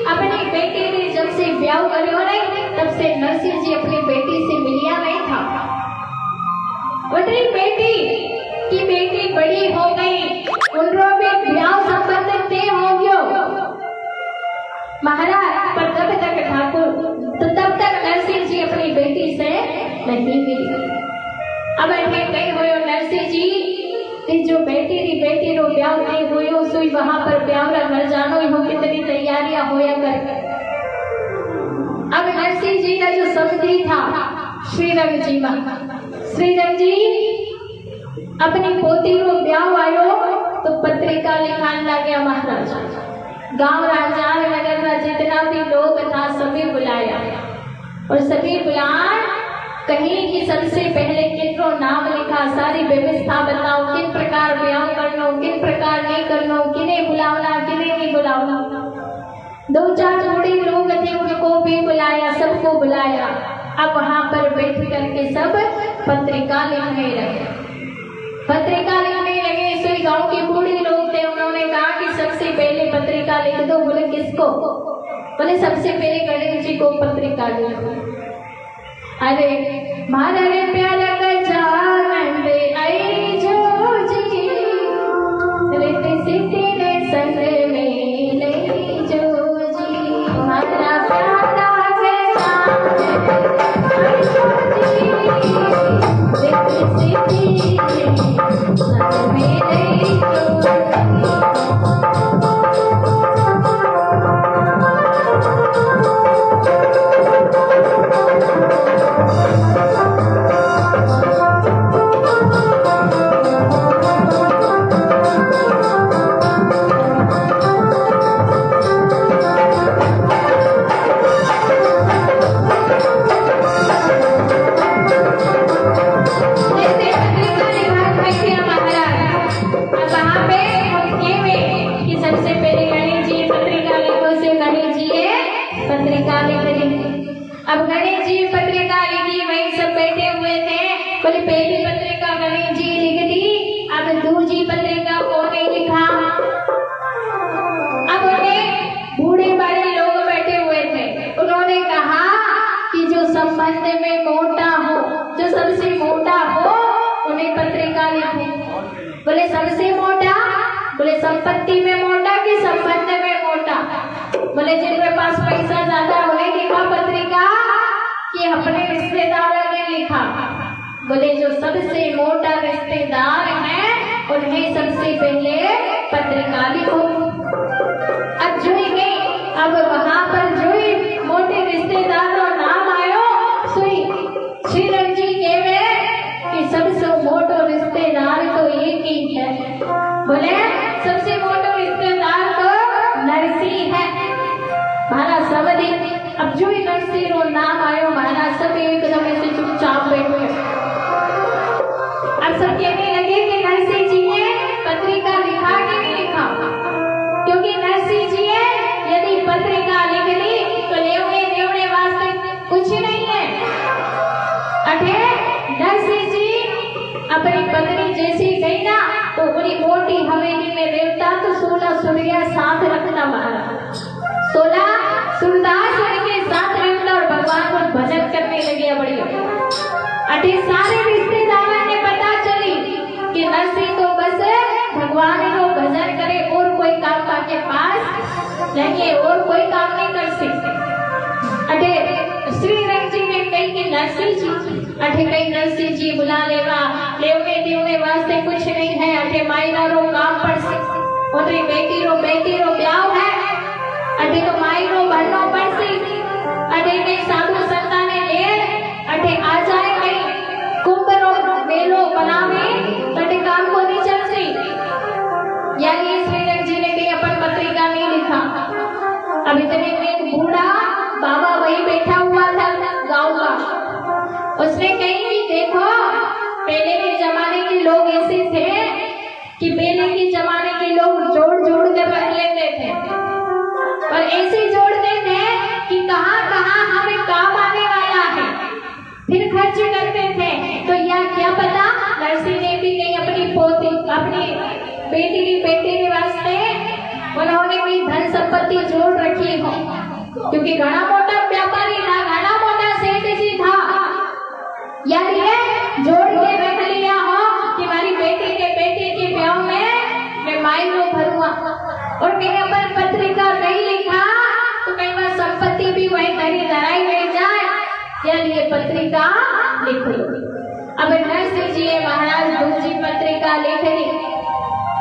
अपनी बेटी ने जब से ब्याह करियो ने तब से नरसिंह जी अपनी बेटी से मिलिया नहीं था। अपनी बेटी की बेटी बड़ी हो गई, उनको भी ब्याह संबंध तय हो गयो महाराज, पर तब तक ठाकुर तो तब तक नरसिंह जी अपनी बेटी से नहीं मिली। अब अठे कई होयो नरसिंह जी ती जो बेटी रो ब्याह नहीं होयो सोई वहां पर ब्याह रा घर जानो ही हो, कितनी तैयारियां होया कर। अब नरसिंह जी का जो समझी था श्रीरंग जी में, श्रीरंग जी अपनी पोती रो ब्याह आयो तो पत्रिका लिखान लगे महाराज। गांव राजार नगर का जितना भी लोग था सभी बुलाया और सभी बुलान कहीं कि सबसे पहले किनको नाम लिखा, सारी व्यवस्था बताओ, किन प्रकार ब्याह करनो, किन प्रकार नहीं करनो, किन्हें बुलावना किन्हें नहीं बुलावना। दो चार थोड़े लोग थे उनको भी बुलाया, सबको बुलाया। अब वहां पर बैठ करके सब पत्रिका लिखने लगे, पत्रिका लिखने लगे। सभी गांव के बूढ़े लोग थे, उन्होंने कहा कि सबसे पहले पत्रिका लिख दो। बोले किसको? बोले सबसे पहले गणेश जी को पत्रिका लिखो। अरे मारे प्यारा गजानन आई जो जी, रिद्धि सिद्धि ने संग में ले जो जी, मारा प्यारा गजानन आई जो जी, रिद्धि सिद्धि संग में ले जो जी। अब गणेश जी पत्रिका लिखी, वही सब बैठे हुए थे। बोले पहली पत्रिका गणेश जी लिख दी, अब दूसरी पत्रिका कौन नहीं लिखा। अब उन्हें बूढ़े बड़े लोग बैठे हुए थे, उन्होंने कहा कि जो संबंध में मोटा हो, जो सबसे मोटा हो, उन्हें पत्रिका लिखो। बोले सबसे मोटा? बोले संपत्ति में मोटा कि संबंध में मोटा? बोले जिनके पास पैसा ज्यादा उन्हें लिखा पत्रिका कि अपने रिश्तेदारों ने लिखा। बोले जो सबसे मोटा रिश्तेदार है उन्हें सबसे पहले पत्रिका लिखो। अब जुई गई, अब वहां पर जुई मोटे रिश्तेदारों नाम आयो, सुई श्रीरंग जी कहवे कि सबसे मोटो रिश्तेदार तो एक ही है। बोले सबसे मोटो रिश्तेदार तो नरसिंह है। महाराज सब दिन अब जो ही नरसिंह रो नाम आयो, महाराज सब एकदम ऐसे चुपचाप बैठे। अब सब कहने लगे कि नरसिंह जी ने पत्रिका लिखा कि नहीं लिखा, क्योंकि नरसिंह जी ने यदि पत्रिका लिख दी तो लेवने वास्ते कुछ नहीं है। अठे नरसिंह जी अपनी पत्नी जैसी गई ना तो पूरी मोटी हवेली में रहता तो 16 सूर्या साथ रखता महाराज, 16 सूरदास के साथ रहता और भगवान को भजन करने लगे। बढ़िया अठे सारे रिश्तेदारों ने पता चली कि नरसिंह तो बस भगवान को भजन करे और कोई काम के पास नहीं है, और कोई काम नहीं कर सकते। अठे श्रीरंग जी ने कही कि नरसिंह जी, अठे कई नरसिंह जी बुला लेवा, लेवने वास्ते कुछ नहीं है। अठे मायरा रो काम पड़ से, उनरी बेटी रो ब्याह है। अठे तो मायरो भरनो पड़सी, अठे कई साधु संता ने ले अठे आ जाए, कई कुंभ रो मेलो बनावे तटे काम को नहीं चलती। यानी श्रीरंग जी ने कही अपन पत्रिका नहीं लिखा। अब इतने में एक बूढ़ा बाबा वही बैठा हुआ था गांव का, उसने कही कि देखो पहले के जमाने के लोग ऐसे थे कि पहले के जमाने के लोग जोड़ कर रख लेते थे और ऐसे जोड़ते थे कि कहाँ हमें काम आने वाला है, फिर खर्च करते थे। तो यह क्या अपनी बेटी के वास्ते उन्होंने भी धन संपत्ति जोड़ रखी हो, क्योंकि घना मोटा व्यापारी था, घना मोटा सेठ जी था। यार ये जोड़ के रख लिया हो कि हमारी बेटी के ब्याह में मैं मायनो भरूंगा। और कहीं पर पत्रिका नहीं लिखा तो कई बार संपत्ति भी वही धरी धराई रह जाए, यार ये पत्रिका लिख लो। अब नरसिंह जी महाराज दूसरी पत्रिका लिख ली।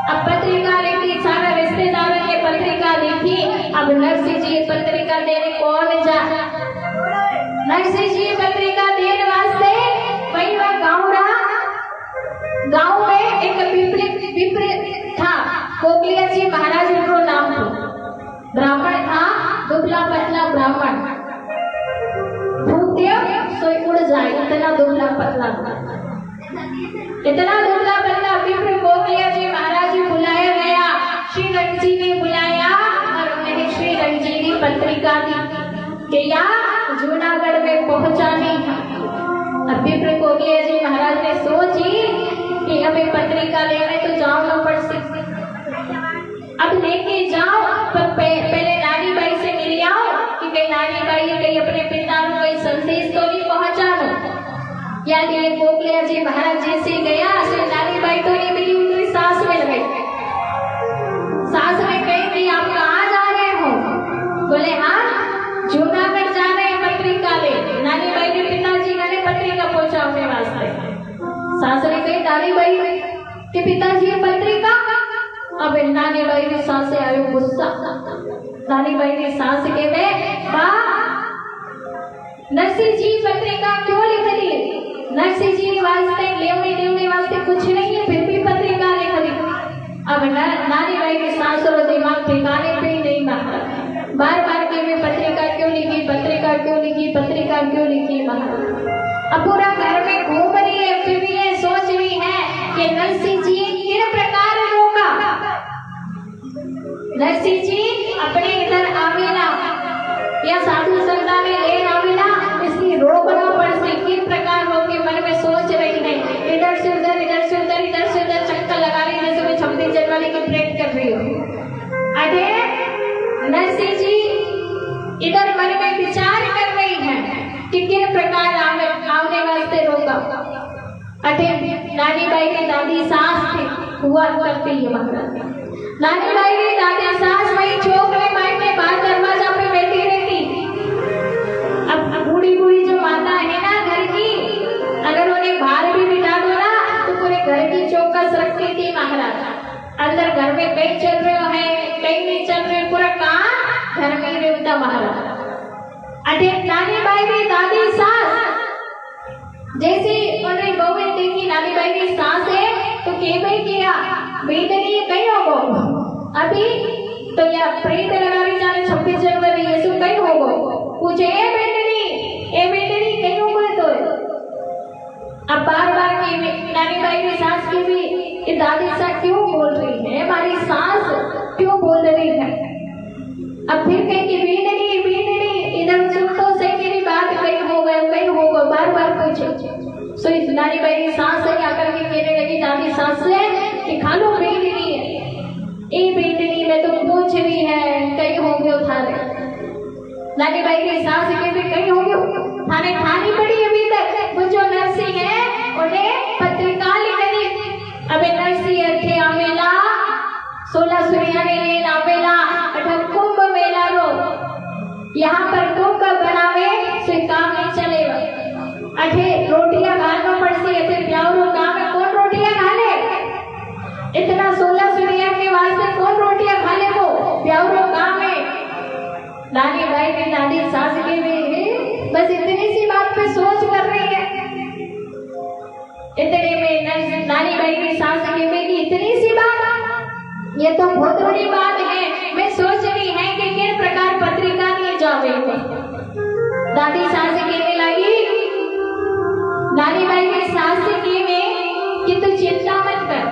अब पत्रिका लिखी, सारा रिश्तेदारों ने पत्रिका लिखी। अब नरसिंह जी पत्रिका देने कौन जा? नरसिंह जी पत्रिका देने वास्ते वही वह गाँव रहा। गाँव में एक विपरीत था, कोकलिया जी महाराज को नाम था। ब्राह्मण था, दुबला पतला ब्राह्मण, भूत्य सोई उड़ जाए, इतना दुबला पतला था। इतना दुबला पतला विप्र कोकलिया जी महाराज को बुलाया गया। श्री रंग जी ने बुलाया और उन्हें श्री रंग जी की पत्रिका दी कि या जूनागढ़ में पहुंचानी है। अब विप्र कोकलिया जी महाराज ने सोची कि अभी पत्रिका लेने तो जाओ ना पड़ सकती, अब लेके जाओ पर पहले नानी बाई से मिल आओ कि कहीं नानी बाई कहीं अपने पिता को कोई संदेश तो नहीं पहुंचा दो। याद ये कोकलिया जी महाराज जैसे गया से नानी बाई तो नहीं मिली, उनकी सास मिल गई। सास ने कही कि आप कहाँ जा रहे हो? बोले हाँ जूनागढ़ जा रहे हैं पत्रिका ले। नानी बाई के पिताजी ने पत्रिका पहुंचाने वास्ते। सास ने कही नानी बाई के पिताजी पत्रिका। अब नानी बाई ने सास से आयो गुस्सा। नानी बाई ने सास के नरसिंह जी पत्रिका क्यों लिख दी? नरसिंह जी वास्ते लेवने वास्ते कुछ नहीं है, फिर भी पत्रिका लिख दी। अब नानी बाई के सास और दिमाग ठिकाने पे ही नहीं मानता, बार बार के वे पत्रिका क्यों लिखी, पत्रिका क्यों लिखी, पत्रिका क्यों लिखी। अब पूरा घर में घूम रही है, फिर भी ये सोच रही है कि नरसिंह जी किस प्रकार रोका। नरसिंह जी अपने इधर आवेला या साधु संता में लेन आवेला, इसकी रोकना पड़ती। किस प्रकार होके मन में सोच रही है, इधर से उधर, इधर से उधर, इधर से उधर चक्कर लगा रही, जैसे मैं 26 जनवरी की परेड कर रही हूँ। अरे नरसिंह जी इधर मन में विचार कर रही है कि किस प्रकार आने वास्ते रोका। अरे नानी बाई की दादी सास थी, हुआ करती है महाराज। नानी बाई की दादी सास वही छोकरे माई में बाहर दरवाजा पे बैठी रहती। अब बूढ़ी जो माता है ना घर की, अगर उन्हें बाहर भी बिठा दो ना तो पूरे घर की चौकस रखती थी महाराज। अंदर घर में कहीं चल रहे हो है, कहीं नहीं चल रहे, पूरा काम घर में ही रहता महाराज। अरे नानी बाई की दादी सास जैसे उन्हें बहू देखी नानी बाई की सास है तो भाई किया बेटनी कहीं होगो अभी तो या प्रेत लगावी जाने 26 जनवरी ये सब कहीं होगो पूछे ए बेटनी कहीं होगो तो अब बार की नानी बाई की सास की भी ये दादी सा क्यों बोल रही है, हमारी सास क्यों बोल रही है। अब फिर कहेंगे बेटनी इधर सुन तो सही मेरी बात, कहीं होगा बार पूछे। सो इस नानी बाई की सास से आकर के कहने लगी दादी सास से कि खा लो बेटनी है, ए बेटनी में तो पूछ रही है कहीं होंगे थाने। नानी बाई की सास के भी कहीं होंगे थाने खानी पड़ी अभी तक। वो जो नरसिंह है उन्हें पत्रिका लिख दी। अबे नरसिंह थे आवेला 16 सूर्याने लेन आवेला अठन कुंभ मेला रो, यहाँ पर कुंभ बनावे से काम नहीं चलेगा। अठे रोटियां खाना पड़ती है, प्यारो काम है, कौन रोटियां खा ले? इतना 16 सूर्या के वास्ते कौन रोटियां खा ले? को प्यारो काम है। नानी बाई की दादी सास के भी बस इतनी सी बात पे सोच कर रही है। इतने में नानी बाई की सास के भी इतनी सी बात, ये तो बहुत बड़ी बात है। मैं सोच रही है कि किस प्रकार पत्रिका दिए जावे। दादी सास कहने लगी, नानी बाई की सास की में कि तू चिंता मत कर,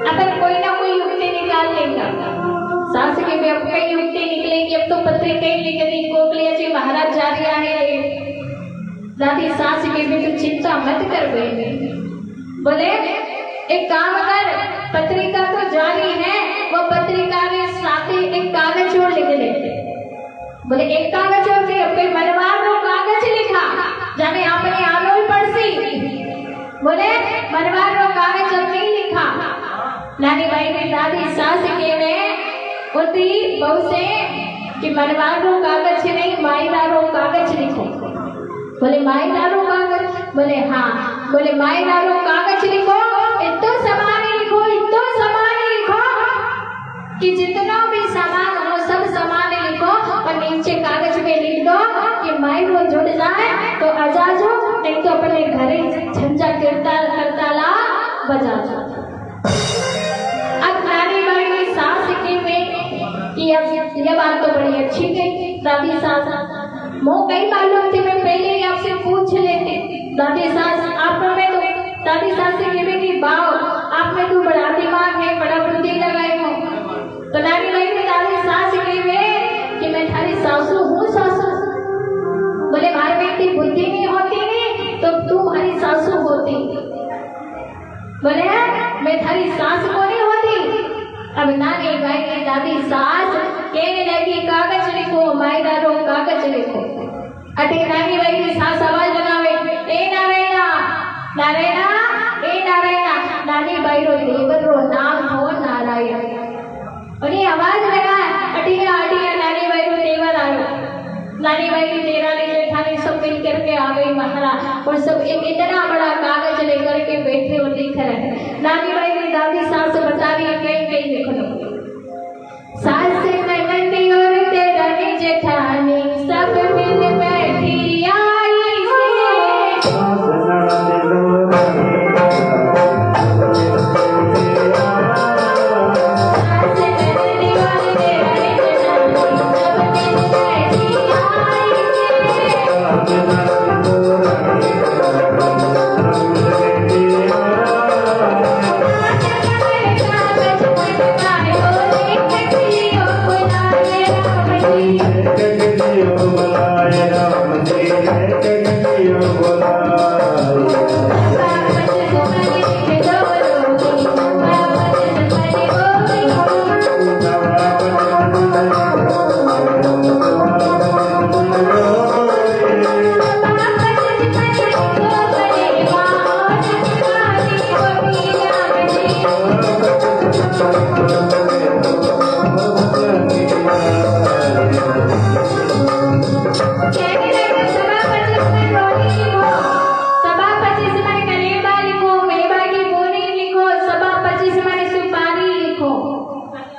अगर कोई ना कोई युक्ति निकाल लेगा। सास के भी अब कई युक्ति निकलेगी। अब तो पत्रिका ही लिख दी, कोकलिया जी महाराज जा रहा है। दादी सास के भी तू चिंता मत कर। बोले एक काम कर, बोले एक कागज हो गए, फिर मनवार रो कागज लिखा जाने आपने आलोल पड़सी। बोले मनवार रो कागज नहीं लिखा। नानी भाई ने दादी सास के में होती बहु से कि मनवार रो कागज नहीं मायदारो कागज लिखो। बोले मायदारो कागज? बोले हाँ। बोले मायदारो कागज लिखो, इतो सामान लिखो, इतो सामान लिखो कि जितना भी सामान हो सब सामान लिखो और नीचे कागज में लिख दो कि माई वो जुड़ जाए तो आजाजो, नहीं तो अपने घरे झंझा करताला बजा दो। अब नानी बाई की सास की में कि अब ये बात तो बड़ी अच्छी गई। दादी सास मोह कई मालूम थी, मैं पहले ही आपसे पूछ लेती। दादी सास आप में तो दादी सास से कहते कि बाओ आप में तो बड़ा दिमाग है, बड़ा बुद्धि लगाए हो। तो नानी भाई ने दादी सास कहे कि मैं थारी सासू हूँ सासू। बोले मारे में इतनी बुद्धि नहीं होती नहीं तो तू हमारी सासू होती। बोले मैं थारी सास को नहीं होती। अब नानी भाई की दादी सास कहने लगी कागज लिखो मायदारो कागज लिखो। अटे नानी भाई की सास आवाज लगावे ए नारायणा नारायणा ए नारायणा। नानी भाई रो देवर रो नाम हो नारायण। और ये आवाज लगा अटिया अटिया नानी भाई रो देवर आयो। नानी भाई की देरानी जेठानी सब मिल करके आ गई महाराज और सब एक इतना बड़ा कागज लेकर के बैठे और लिख रहे। नानी भाई की दादी सास बता रही है कहीं कहीं लिख लो। सास में मंडी और देरानी जेठानी सब मिल बैठी आई से।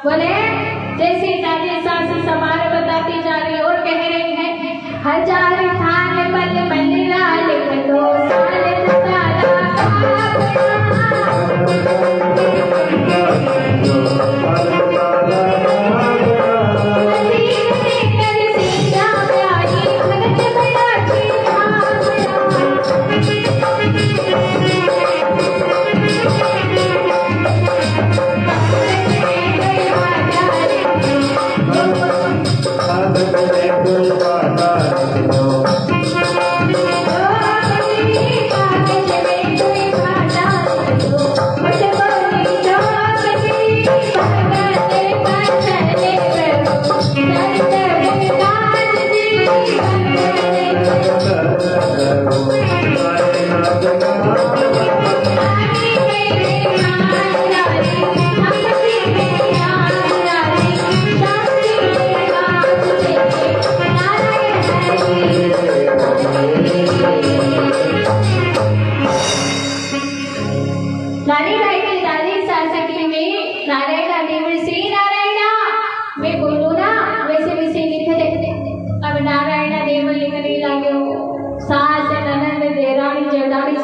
बोले जैसे दादी सास समान बताती जा रही और कह रही है 1000 थान बल मल्ला लिख दो साल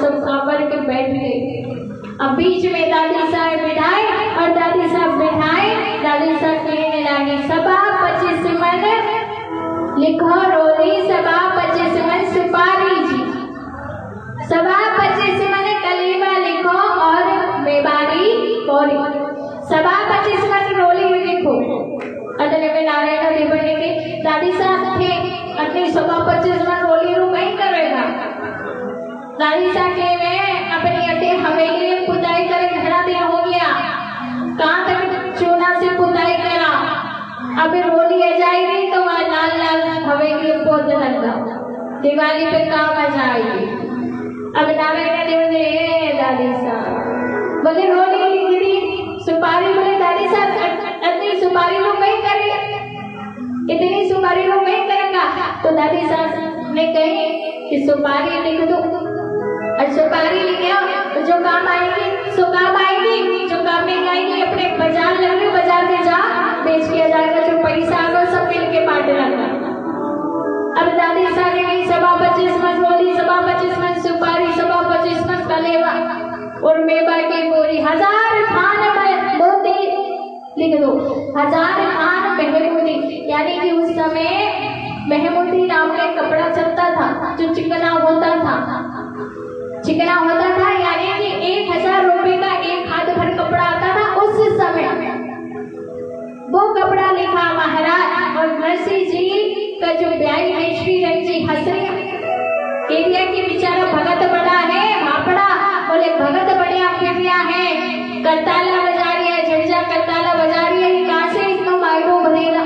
सब साबर के बैठ गए। अब बीच में दादी साहब बिठाए और दादी साहब बिठाए। दादी साहब कहने लगी सबा 25 मन लिखो रोली, सबा 25 मन सुपारी जी, सबा 25 मन कलीमा लिखो और बेबारी कोरी, सबा 25 मन रोली लिखो। अदले में नारायण देवने के दादी साहब थे अपनी सबा 25 मन रोली रू कहीं करेगा। दादी साहब के में अपनी अटे हवेली में पुताई करे घड़ा दिन हो गया। कहाँ तक चूना से पुताई करा। अब रोली आ जाएगी तो वह लाल लाल दिवाली पे कहाँ मजा आएगी। अब नारायण देव ने दादी साहब बोले रोली गिरी सुपारी, बोले दादी साहब इतनी सुपारी लोग नहीं करेगा, इतनी सुपारी लोग नहीं करेगा। तो दादी साहब ने कही कि सुपारी लिख दो, और सुपारी लिखे तो जो काम आएगी सो काम आएगी, जो काम नहीं आएगी अपने बाजार लगे, बाजार में जा बेच किया जाएगा, जो पैसा आएगा सब मिल के बांटे लगा। अब दादी साहब ने कही 25 मन बोली, 25 मन सुपारी, 25 मन कलेवा और मेवा की बोरी, 1000 थान में मोती लिख दो, 1000 थान महमूदी। यानी कि उस समय महमूदी नाम का कपड़ा चलता था जो चिकना होता था, चिकना होता था, यानी कि 1000 रुपए का एक हाथ भर कपड़ा आता था उस समय। वो कपड़ा लिखा महाराज। और नरसिंह जी का जो ब्याई है श्री रंग जी हसरिया एरिया के बेचारा भगत बड़ा है, भापड़ा बोले भगत बढ़िया फिरिया है, करताला बजा रही है, झंझा करताला बजा रही है, कहाँ से इतना मायरो भरेला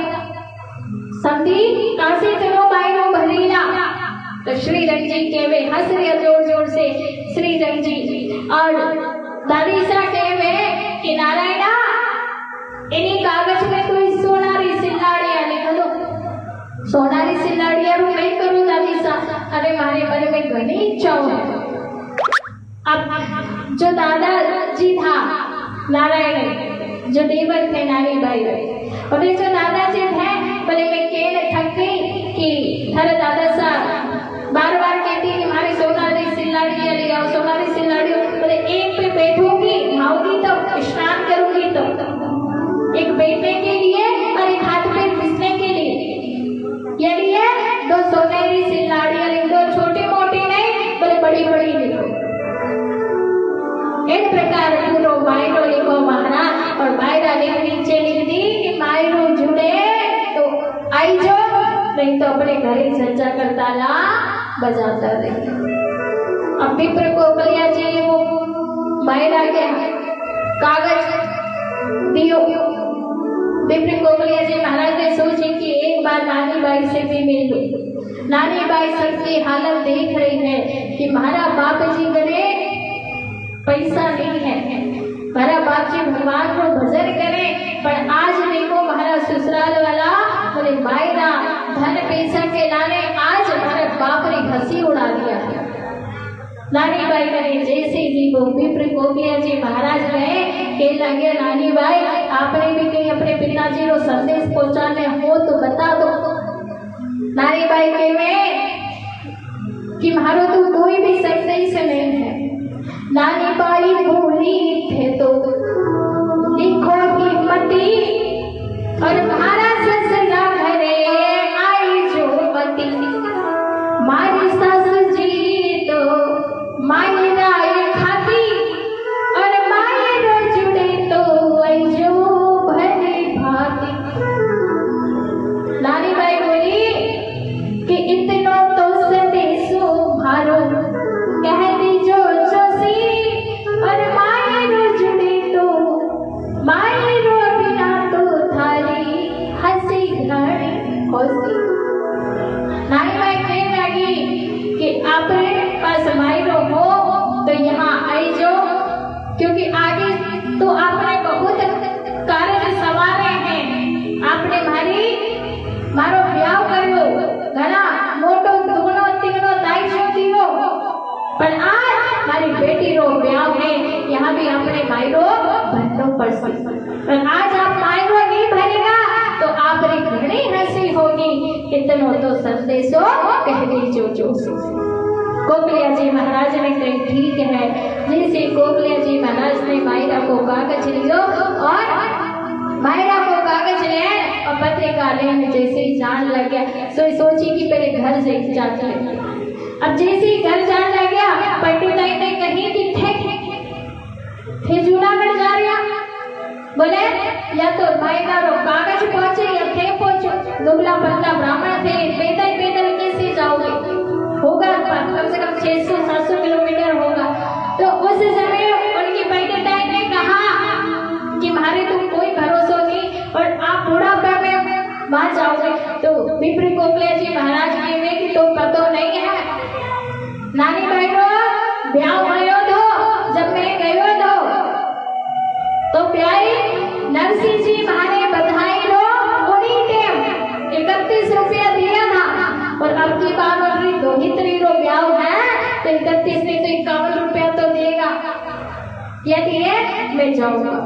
समझी, कहाँ से इतना मायरो भरेला। तो श्री रंग जी के वे हंस रहे जोर जोर से श्री रंग जी, और दादी सा के वे कि नारायणा इन्हीं कागज में कोई सोनारी सिल्लाड़िया लिख दो, सोनारी सिल्लाड़िया रू नहीं करूँ दादी सा, अरे हमारे मन में घनी इच्छाओं है। अब जो दादाजी था नारायण जो देवर थे नारी बाई, और जो दादाजी थे बोले मैं केले थक गई कि हर दादा सा बार बार कहती है हमारी सोनारी सिल्लाड़िया ले आओ, सोनारी सिल्लाड़िया। बोले एक पे बैठूंगी नहाऊंगी तो स्नान करूंगी तो, एक बैठने के लिए और एक हाथ पे घिसने के लिए, ये लिए 2 सोनेरी सिल्लाड़ियां लिख दो, छोटी मोटी नहीं बोले बड़ी बड़ी लिखो। एक प्रकार पूरो मायरो लिखो महाराज, और मायरा लिख नीचे लिख दी कि मायरो जुड़े तो आई जो, नहीं तो अपने घरे झंझा करताला बजाता रहे। अब विप्र कोकलिया जी वो मायरा के कागज दियो, विप्र कोकलिया जी महाराज ने सोचे कि एक बार नानी बाई से भी मिल लो। नानी बाई सबकी हालत देख रही है कि हमारा बाप जी करे पैसा नहीं है, हमारा बाप जी भगवान को भजन करे, पर आज देखो हमारा ससुराल वाला बोले मायरा धन पैसा के लाने आज हमारे बाप ने हंसी उड़ा दिया। नानी बाई ने जैसे ही वो विप्र कोकलिया जी महाराज गए के लगे नानी बाई आपने भी कहीं अपने पिताजी को संदेश पहुंचाने हो तो बता दो। नानी बाई के में कि मारो तो कोई भी संदेश नहीं है। नानी बाई बोली थे तो लिखो की मती और मारा ससुरा घरे आई जो मती, मारी सास जी तो मायरा खाती और मायरा जुड़े तो जो भरी भाती। नानी बाई बोली कि इतनो तो संदेशो मारो कह दीजो जोशी, और मायरो जुड़े तो मायरो बिना तो थारी हंसी घड़ी होसी। नानी बाई कहने लगी कि आपने पास मायरो हो तो यहाँ आई जो, क्योंकि आगे तो आपने बहुत कार्य संवारे हैं, आपने मारो ब्याह करो घना मोटो दुगनो तिगनो दायित्व दियो, पर आज हमारी बेटी रो ब्याह है, यहाँ भी आपने मायरो भरनो पड़सी, पर आज आप मायरो नहीं भरेगा तो आपने घनी हंसी होगी, इतनो तो संदेशो कह दीजो जोशी। कोकलिया जी महाराज ने कही ठीक है। जैसे कोकलिया जी महाराज ने मायरा को कागज लियो और मायरा को कागज ले और पत्रिका लेने जैसे ही जान लग गया, सोची कि पहले घर से जाते हैं। अब जैसे ही घर जान लग गया पंडिताई ने कही कि थे जूनागढ़ जा रहा, बोले या तो मायरा रो कागज पहुंचे या थे पहुंचो, दुबला पतला ब्राह्मण थे, पैदल पैदल कैसे जाओगे, होगा कम से कम 600-700 किलोमीटर होगा। तो उस समय उनकी पंडिताई ने कहा कि हमारे तुम कोई भरोसा नहीं और आप बुढ़ापे में वहां जाओगे। तो विप्र कोकलिया जी महाराज के में कि तो पता नहीं है तो प्यारे नरसिंह जी महाने बधाई लो उन्हीं टेम 31 रुपया दिया था और अब की बात और 2 रो ब्याह है तो 31 ने तो 51 रुपया तो देगा। यदि मैं जाऊंगा।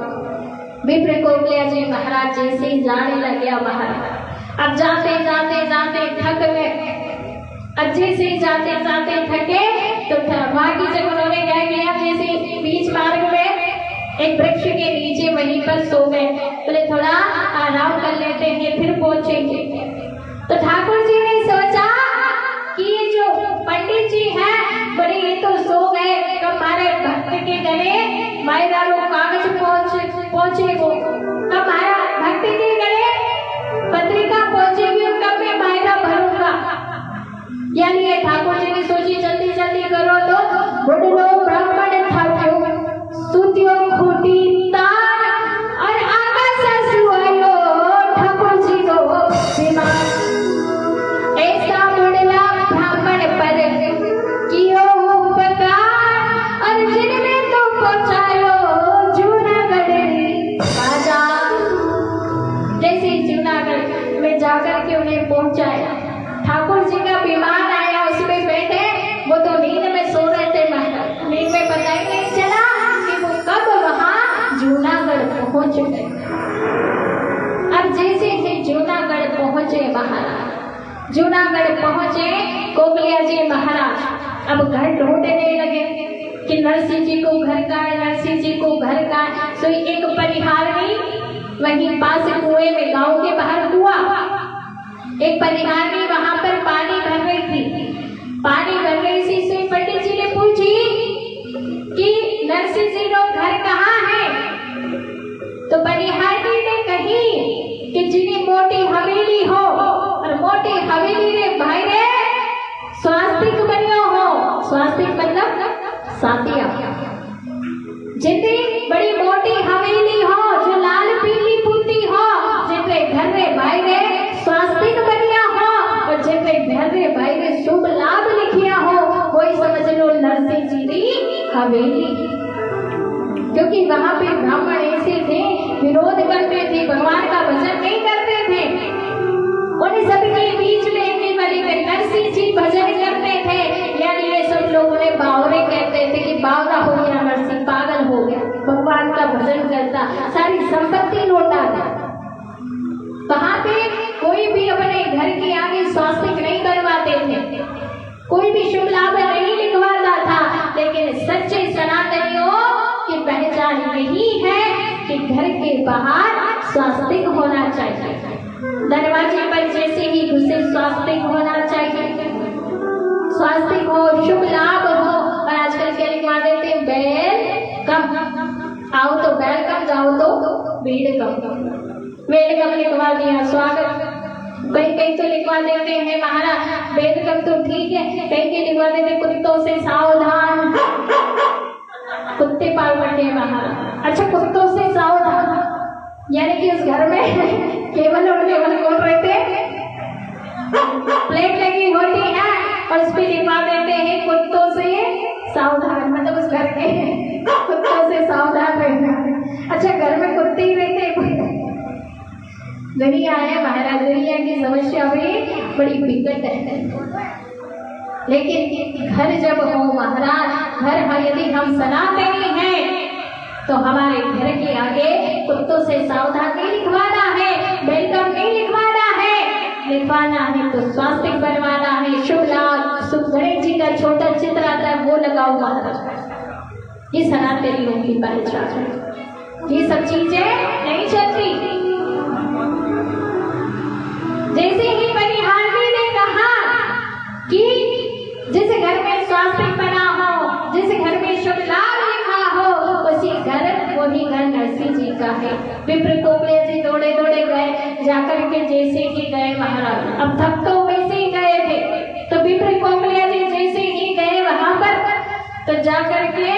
विप्र कोकलिया जी महाराज जैसे ही जाने लगे बाहर। अब जाते जाते जाते थक गए। अब जैसे ही जाते जाते थके तो वहां की जगह उन्होंने क्या किया, जैसे बीच मार्ग में एक वृक्ष के नीचे वहीं पर सो गए। बोले थोड़ा आराम कर लेते हैं फिर पहुंचेंगे। तो ठाकुर जी ने सोचा कि ये जो पंडित जी हैं बोले ये तो सो गए, तो हमारे भक्त के गले मायरा को कागज पहुंचेगो, कब हमारा भक्त के गले पत्रिका पहुंचेगी और कब मैं मायरा भरूंगा। यानी ठाकुर जी ने सोची जल्दी जल्दी करो। तो बुढ़ो ब्राह्मण ठाकुर सुतियो खूटी तार और आकाश सुआयो ठाकुर जी को विमान। ऐसा बुढ़ला ब्राह्मण पर कियो उपकार और जिनमें तो पहुंचायो जूनागढ़ राजा। जैसे जूनागढ़ में जाकर के उन्हें पहुंचाया, ठाकुर जी का विमान आया, उसमें बैठे। वो तो नींद में सो रहे थे महाराज, नींद में पता ही नहीं चला कि वो कब वहां जूनागढ़ पहुंच गए। अब जैसे ही जूनागढ़ पहुंचे महाराज, जूनागढ़ पहुंचे कोकलिया जी महाराज अब घर ढूंढने लगे कि नरसिंह जी को घर का है, नरसिंह जी को घर का है। तो एक परिहारनी वहीं पास कुएं में, गांव के बाहर कुआ, एक परिहारनी वहां पर पानी भर रही थी। पानी भर रही थी तो पंडित जी ने पूछी कि नरसिंह जी लोग घर कहाँ है। तो परिहारनी ने कही कि जिन्हें मोटी हवेली हो और मोटी हवेली रे भाई रे स्वास्तिक बनियो हो। स्वास्तिक मतलब साथिया, जितनी बड़ी मोटी हवेली हो जो लाल पीली पुती हो, जितने घर रे भाई रे स्वास्तिक बनिया हो और जितने घर रे भाई रे शुभ लाभ लिखिया हो, वही समझ लो नरसिंह जी की हवेली। क्योंकि वहां पे ब्राह्मण ऐसे थे विरोध करते थे, भगवान का भजन नहीं करते थे। उन सबके बीच में नरसिंह जी भजन करते थे। यानी ये सब लोग उन्हें बावरे कहते थे कि बावरा हो गया नरसिंह, पागल हो गया, भगवान का भजन करता, सारी संपत्ति लौटा दे। वहां पे कोई भी अपने घर के आगे स्वास्तिक नहीं करवाते थे, कोई भी शुभ लाभ नहीं लिखवाता था। लेकिन सच्चे सनातनियों की पहचान यही है कि घर के बाहर स्वास्तिक होना चाहिए, दरवाजे पर जैसे ही घुसे स्वास्तिक होना चाहिए, स्वास्तिक हो, शुभ लाभ हो। और आजकल क्या लिखवा देते हैं, वेलकम, आओ तो वेलकम, जाओ तो वेलकम। वेलकम लिखवा दिया, स्वागत। कहीं कहीं तो लिखवा देते हैं महाराज वेलकम तो ठीक है, कहीं कहीं लिखवा देते कुत्तों से सावधान। कुत्ते पाल रखे हैं महाराज। अच्छा, कुत्तों से सावधान यानी कि उस घर में केवल और केवल कौन रहते, प्लेट लगी होती है और उस पर लिखवा देते हैं कुत्तों से सावधान, मतलब उस घर के कुत्तों से सावधान रहना। अच्छा, घर में कुत्ते ही रहते हैं। दुनिया है महाराज, दुनिया की समस्या भी बड़ी विकट है। लेकिन घर जब हो महाराज, घर यदि हम सनातनी हैं तो हमारे घर के आगे कुत्तों से सावधान नहीं लिखवाना है, वेलकम नहीं लिखवाना है, लिखवाना है तो स्वास्तिक बनवाना है, शुभ लाभ, गणेश जी का छोटा चित्र आता है वो लगाओ महाराज। ये सनातनी लोगों की पहचान है, ये सब चीजें नहीं चलती। जैसे ही परिहारनी ने कहा कि जिस घर में स्वास्तिक बना हो, जिस घर में शुभ लाभ लिखा हो, उसी घर वही घर नरसिंह जी का है। विप्र कोकलिया जी दौड़े दौड़े गए, जाकर के जैसे ही गए महाराज, अब थक तो वैसे ही गए थे, तो विप्र कोकलिया जी जैसे ही गए वहां पर, तो जाकर के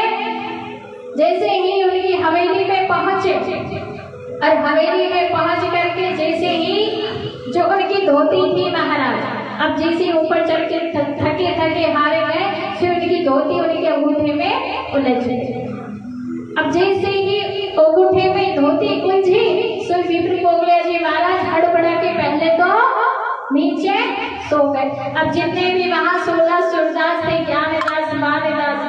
जैसे ही उनकी हवेली में पहुंचे और हवेली में पहुंच करके जैसे ही जो उनकी धोती थी महाराज, अब जैसे ऊपर चढ़ के थके थके हारे गए, फिर उनकी धोती उनके अंगूठे में उलझ गई। अब जैसे ही अंगूठे में ज्योति कुंजी सो विप्र कोकलिया जी महाराज हड़बड़ा के पहले तो नीचे सो गए। अब जितने भी वहां 16 सूरदास थे, ज्ञानदास, मानदास,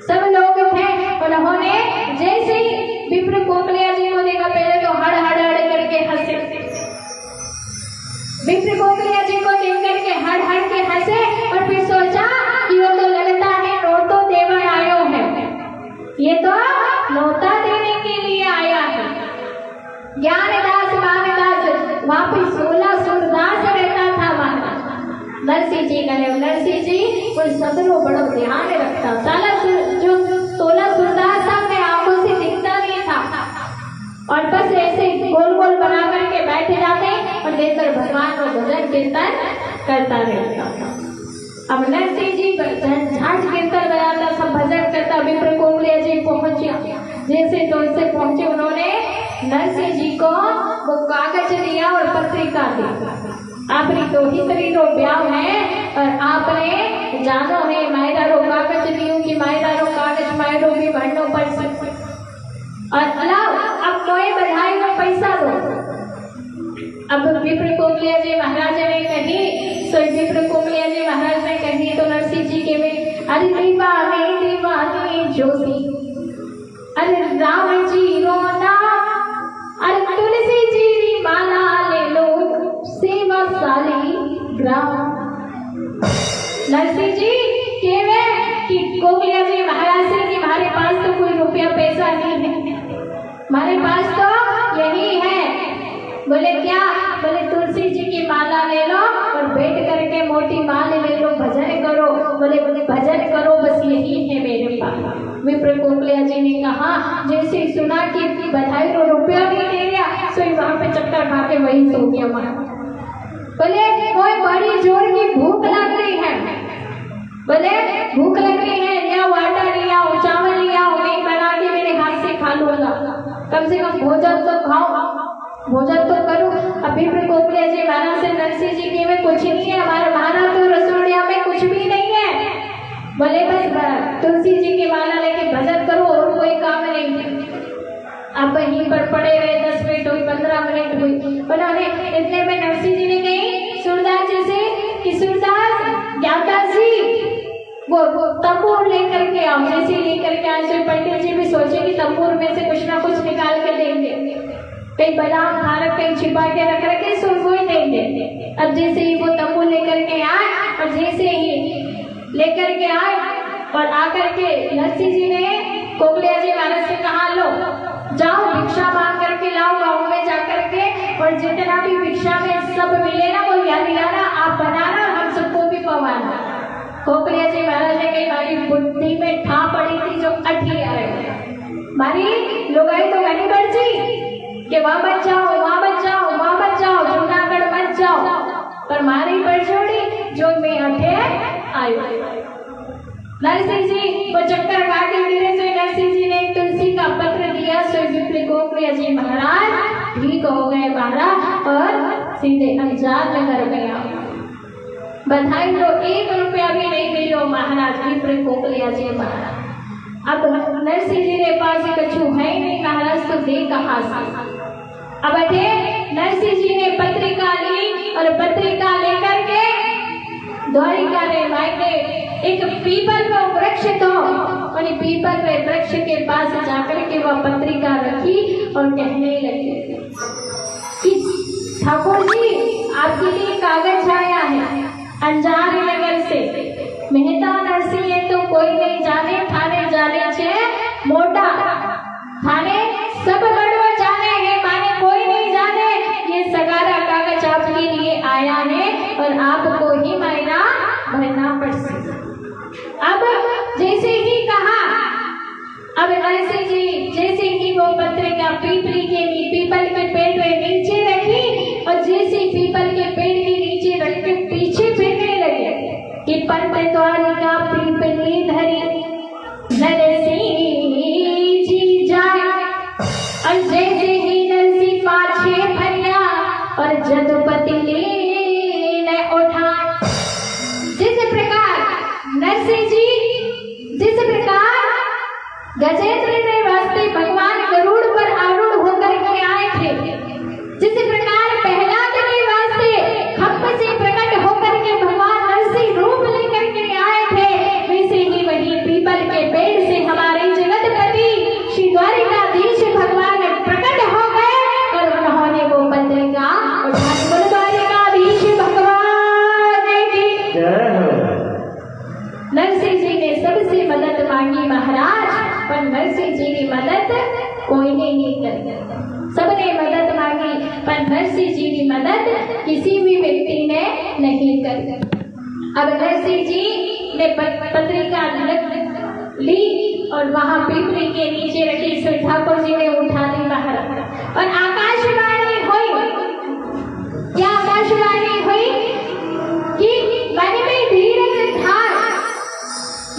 सब लोग थे, उन्होंने जैसे ही विप्र कोकलिया जी को देखा पहले तो हड़ हड़ हड़ करके हंसे। विप्र कोकलिया जी को देख करके हड़ हड़ के हंसे और फिर सोचा कि वो तो लगता है नोटो देवर आयो है, ये तो नोटा देने के लिए आया है। ज्ञानदास, मानदास, वहां पे 16 सूरदास रहता था महाराज। नरसिंह जी करे, नरसिंह जी कोई सबरो बड़ो ध्यान रखता। साला जो 16 सूरदास था अपने आंखों से दिखता नहीं था और बस ऐसे गोल गोल बना करके बैठे जाते और देखकर भगवान को भजन कीर्तन करता रहता था। अब नरसिंह जी झांझ कीर्तन बजाता, सब भजन करता। विप्र कोकलिया जी पहुंचे, जैसे तो इससे पहुंचे उन्होंने नरसिंह जी को वो कागज दिया और पत्रिका दी। आपने तो हितरी रो ब्याह है और आपने जानो है मायरा रो कागज दियो कि मायरा रो कागज मायरो भी भंडो पर सकते और अलाव अब कोई बधाई में पैसा दो। अब विप्र कोकलिया जी महाराज ने कही, सो विप्र कोकलिया जी महाराज ने कही तो नरसिंह जी के में अरे दीवाने दीवाने ज्योति, अरे राम जी रोना, अरे तुलसी जी री माला ले लो, सेवा साली ग्राम। नरसिंह जी केवे कि कोकलिया जी महाराज से कि हमारे पास तो कोई रुपया पैसा नहीं है, हमारे पास तो यही है। बोले क्या? बोले तुलसी जी की माला ले लो और बैठ करके मोटी माल ले लो, भजन करो। बोले भजन करो, बस यही है मेरे पास। विप्र कोकलिया जी ने कहा, जैसे सुना कि बधाई तो रुपया नहीं दे रहा, सो वहां पे चक्कर खा के वही सो गया महाराज। बोले कोई बड़ी जोर की भूख लग रही है, बोले भूख लग रही है, या आटा लिया चावल लिया, मैं बना के मेरे हाथ से खा लूंगा, कम से कम भोजन तो खाओ, भोजन तो करो। अब विप्र कोकलिया जी महाराज से नरसिंह जी के में कुछ नहीं है, हमारा महाराज तो रसोड़िया में कुछ भी नहीं है। बोले बस तुलसी जी की माला लेके भजन करो और कोई काम नहीं। अब वहीं पर पड़े रहे, 10 मिनट हुई, 15 मिनट हुई, उन्होंने इतने में नरसिंह जी ने कही सूरदास जी से कि सूरदास ज्ञाता जी वो तंबूर लेकर के आओ। जैसे लेकर के आए तो पंडित जी भी सोचे कि तंबूर में से कुछ ना कुछ निकाल के देंगे, कहीं बादाम खारक कहीं छिपा के रख रखे सो वो ही देंगे। अब जैसे ही वो तंबूर लेकर के आए और जैसे ही लेकर के आए और आकर के नरसिंह जी ने कोकलिया जी महाराज से कहा, लो जाओ भिक्षा मांग करके लाओ गाँव में जाकर के, और जितना भी भिक्षा में सब मिले ना वो याना आप बनाना, हम सबको भी पवाना। कोकलिया जी महाराज ने कही, हमारी बुद्धि में ठा पड़ी थी जो अठी आए, हमारी लुगाई तो घनी बढ़ जी कि वहां मत जाओ, वहां मत जाओ, वहां मत जाओ, जूनागढ़ मत जाओ, पर मारी पर छोड़ी जो मैं अठे आयो। नरसिंह जी वो चक्कर खा के गिरे, तो नरसिंह जी ने तुलसी का पत्र दिया, सो विप्र कोकलिया जी महाराज ठीक हो गए महाराज और सीधे अंजार नगर गया। बधाई तो 1 रुपया भी नहीं मिलो महाराज विप्र कोकलिया जी महाराज। अब नरसिंह जी के पास कछु है नहीं महाराज, तो दे कहाँ से। अब अठे नरसिंह जी ने पत्रिका ली और पत्रिका लेकर के द्वारिका रे मायके एक पीपल का वृक्ष था, और पीपल के वृक्ष के पास जाकर के वह पत्रिका रखी और कहने लगी कि ठाकुर जी आपके लिए कागज आया है अंजार नगर से। मेहता नरसिंह तो कोई नहीं जाने, थाने जाने छे मोटा, थाने सब गड़बड़ जाने हैं, माने कोई नहीं जाने। ये सगारा कागज आपके लिए आया है और आपको ही महीना भरना पड़ सकता। अब जैसे ही कहा, अब ऐसे जी जैसे ही वो पत्रिका पीपल के पेड़ में नरसिंह जी की मदद कोई नहीं करे। सबने मदद मांगी पर नरसिंह जी की मदद किसी भी व्यक्ति ने नहीं करी। अब नरसिंह जी ने पत्रिका ली और वहां पीपली के नीचे रखी। श्री ठाकुर जी ने उठा ली बाहर और आकाशवाणी हुई। क्या आकाशवाणी हुई कि मन में धीरज धार,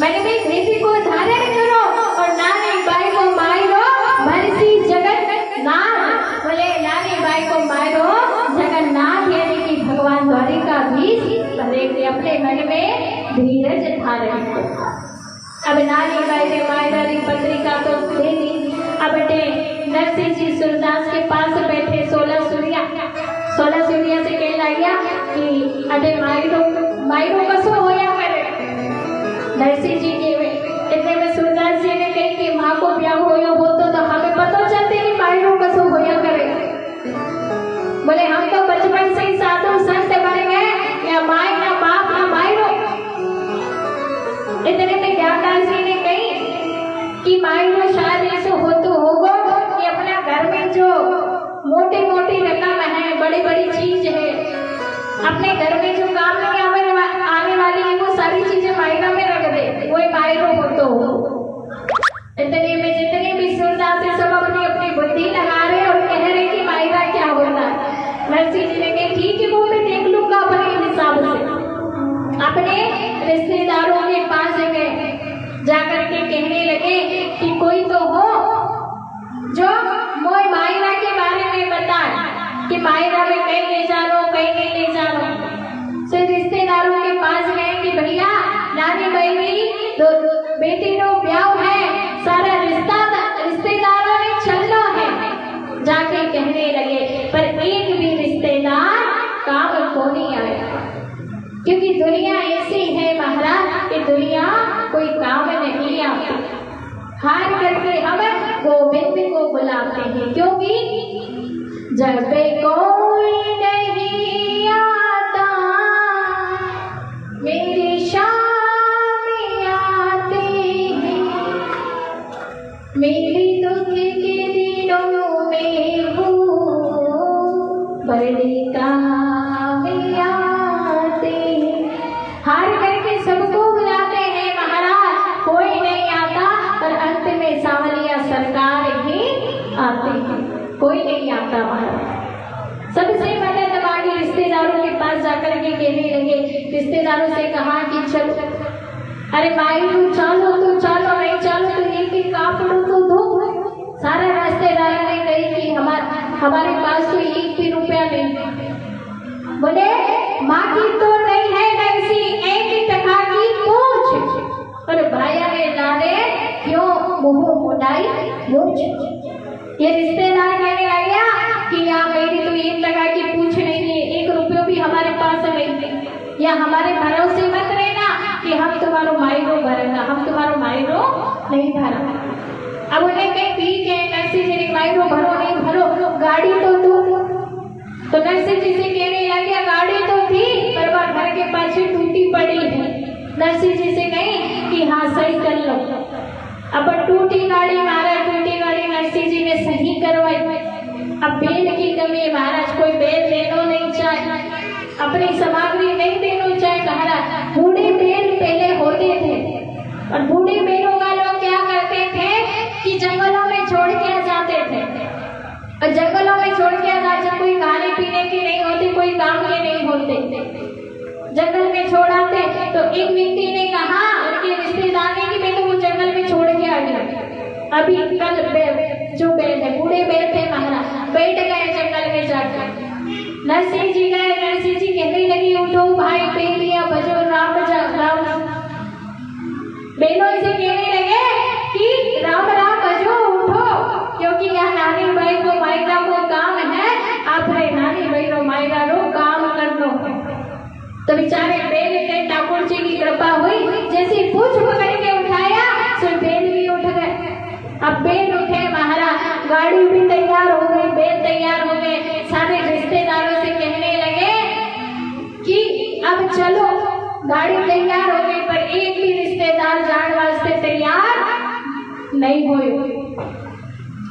मन में धैर्य को धारण करो और नानी बाई को मारो भरसी जगन्नाथ। बोले नानी बाई को मारो जगन्नाथ, यानी कि भगवान द्वारिकाधीश अपने मन में धीरज धारण करो। अब नानी बाई ने मायदारी पत्रिका तो दे दी। अब बेटे नरसिंह जी सूरदास के पास बैठे 16 सूर्या से कह लगा कि अरे मायरो कसो होया करे। नरसिंह जी के इतने में सूरदास जी ने कही कि माँ को ब्याह होयो हो तो हमें पता चलते कि मायरो कसो होया करे। बोले हम तो बचपन से ही साधु संत बन गए, या माई ना बाप ना मायरो। इतने में ज्ञानदास जी ने कही कि मायरो शायद ऐसे हो तो होगा कि अपना घर में जो मोटी मोटी रकम है, बड़ी बड़ी चीज है, अपने घर में जो काम नहीं आने वाली है वो सारी चीजें मायरा में रख दे, वही मायरो हो तो हो। इतने में जितने भी सूरदास है सब अपनी अपनी बुद्धि लगा रहे और कह रहे कि मायरा क्या होता है। नरसिंह जी ने कहा ठीक है वो मैं देख लूंगा अपने हिसाब से। अपने रिश्तेदारों के पास गए, जाकर के कहने लगे कि कोई तो हो जो मोय मायरा के बारे में बताए कि मायरा में कहीं ले जानो कहीं नहीं ले जानो। से रिश्तेदारों के पास गए कि भैया नानी भाई तो बेटी नो ब्याह है, सारा रिश्तेदारों ने चलना है। जाके कहने लगे पर एक भी रिश्तेदार काम को नहीं आया, क्योंकि दुनिया ऐसी है महाराज कि दुनिया कोई काम नहीं आती। हार करके हम गोविंद को बुलाते हैं, क्योंकि जब कोई नहीं आता मेरे शाम आते हैं, मेरे दुख के दिनों में वो बड़े काम आते हैं। हार करके सबको बुलाते हैं महाराज, कोई नहीं आता और अंत में सांवलिया सरकार ही आते हैं, कोई नहीं आता महाराज। सबसे मदद मांगी, रिश्तेदारों के पास जाकर के कहने लगे। रिश्तेदारों से कहा कि चलो, अरे माई तू चलो तो चलो, नहीं चलो तो एक कापड़ो तो दो। सारा रिश्तेदारों ने कही कि हमारे पास तो एक भी रुपया नहीं। बोले माँ की तो नहीं है नरसी, एक टका की पूछ। और भाया ने डाले क्यों मुंह मुंडाई पूछ। ये रिश्तेदार कहने लगा कि यहाँ मेरी तो 1 टका की पूछ नहीं है, 1 रुपया भी हमारे पास नहीं है, या हमारे भरोसे मत रहना कि हम तुम्हारो मायरो भरेगा, हम तुम्हारो मायरो नहीं भरा। अब उन्हें कहीं ठीक है नरसिंह जी ने मायरो भरो नहीं भरो, गाड़ी तो दो। तो नरसिंह जी से कहने लगे गाड़ी तो थी पर वह घर के पाछे टूटी पड़ी है। नरसिंह जी से कही कि हाँ सही कर लो। अब टूटी गाड़ी महाराज, टूटी गाड़ी नरसिंह जी ने सही करवाई। अब बेल की कमी है महाराज, कोई बेल देनो नहीं चाहे, अपनी सामग्री नहीं देनो चाहे महाराज। बूढ़े बेल पहले होते थे और बूढ़े बेलों का लोग क्या करते थे कि जंगलों में छोड़ के आ जाते थे, और जंगलों में छोड़ के आ जाते, कोई खाने पीने के नहीं होते, कोई काम के नहीं होते, जंगल में छोड़ आते। तो एक व्यक्ति ने कहा उनके रिश्तेदार ने कि मैं तो वो जंगल में छोड़ के आ गया। अभी कल जो बैल है, बूढ़े बैल थे महाराज, बैठ गए जंगल में जाकर। नरसिंह जी गए, नरसिंह जी कहने लगी उठो भाई बेलिया बजो राम राम। बेलों से कहने लगे कि राम राम बजो उठो, क्योंकि यहाँ नानी भाई को मायरा को काम है, आप नानी भाई रो मायरा रो काम कर लो। तो बेचारे बेल के ठाकुर जी की कृपा हुई, जैसे पूछ पकड़ के उठाया तो बेल भी उठ गए। अब बेल उठे महाराज, गाड़ी भी तैयार हो गई, बेल तैयार हो गए। सारे रिश्तेदारों से कहने लगे कि अब चलो, गाड़ी तैयार हो गई, पर एक भी रिश्तेदार जाने वास्ते तैयार नहीं नहीं हुई।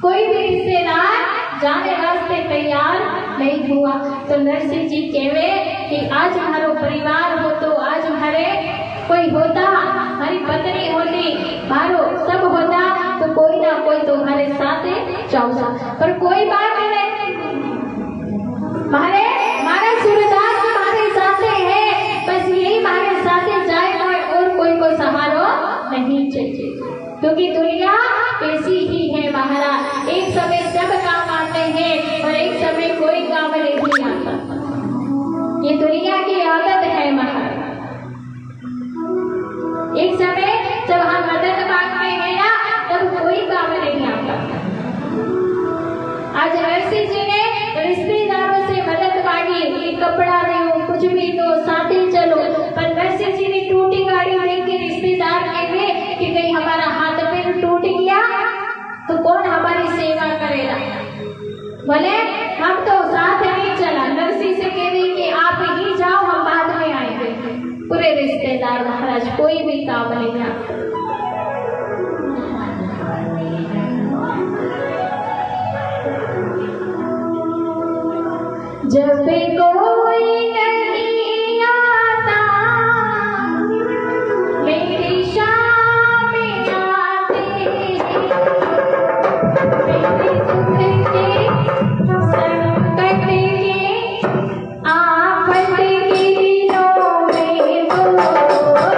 कोई भी रिश्तेदार जाने वास्ते तैयार नहीं हुआ। तो नरसिंह जी कहवे कि आज हमारो परिवार हो तो आज हमारे कोई होता, हमारी पत्नी होती, मारो सब होता तो कोई ना कोई तो हमारे साथ जाऊंगा, पर कोई बात नहीं, हमारा सूरदास हमारे साथ है, बस यही हमारे साथ जाए और कोई को सहारो नहीं चाहिए, क्योंकि दुनिया ऐसी ही है महाराज। एक समय सब काम आते हैं और एक समय कोई काम नहीं आता। ये दुनिया की आदत है महाराज। एक समय जब हम मदद मांगते हैं ना, तब कोई काम नहीं आता। आज नरसिंह जी ने रिश्तेदारों से मदद मांगी कि कपड़ा दो, कुछ भी दो, साथी चलो, पर नरसिंह जी ने टूटी गाड़ी देख के रिश्तेदार कहते कि कहीं हमारा हाथ पैर टूट गया तो कौन हमारी सेवा करेगा। बोले हम तो साथ नहीं चला। नरसिंह से कह रही कि आप ही जाओ, हम बाद में आएंगे। पूरे रिश्तेदार महाराज कोई भी काम नहीं आता। जब कोई नहीं आता मेरी शाम आते मेरे सुख के संकट के आफत के दिनों में वो आते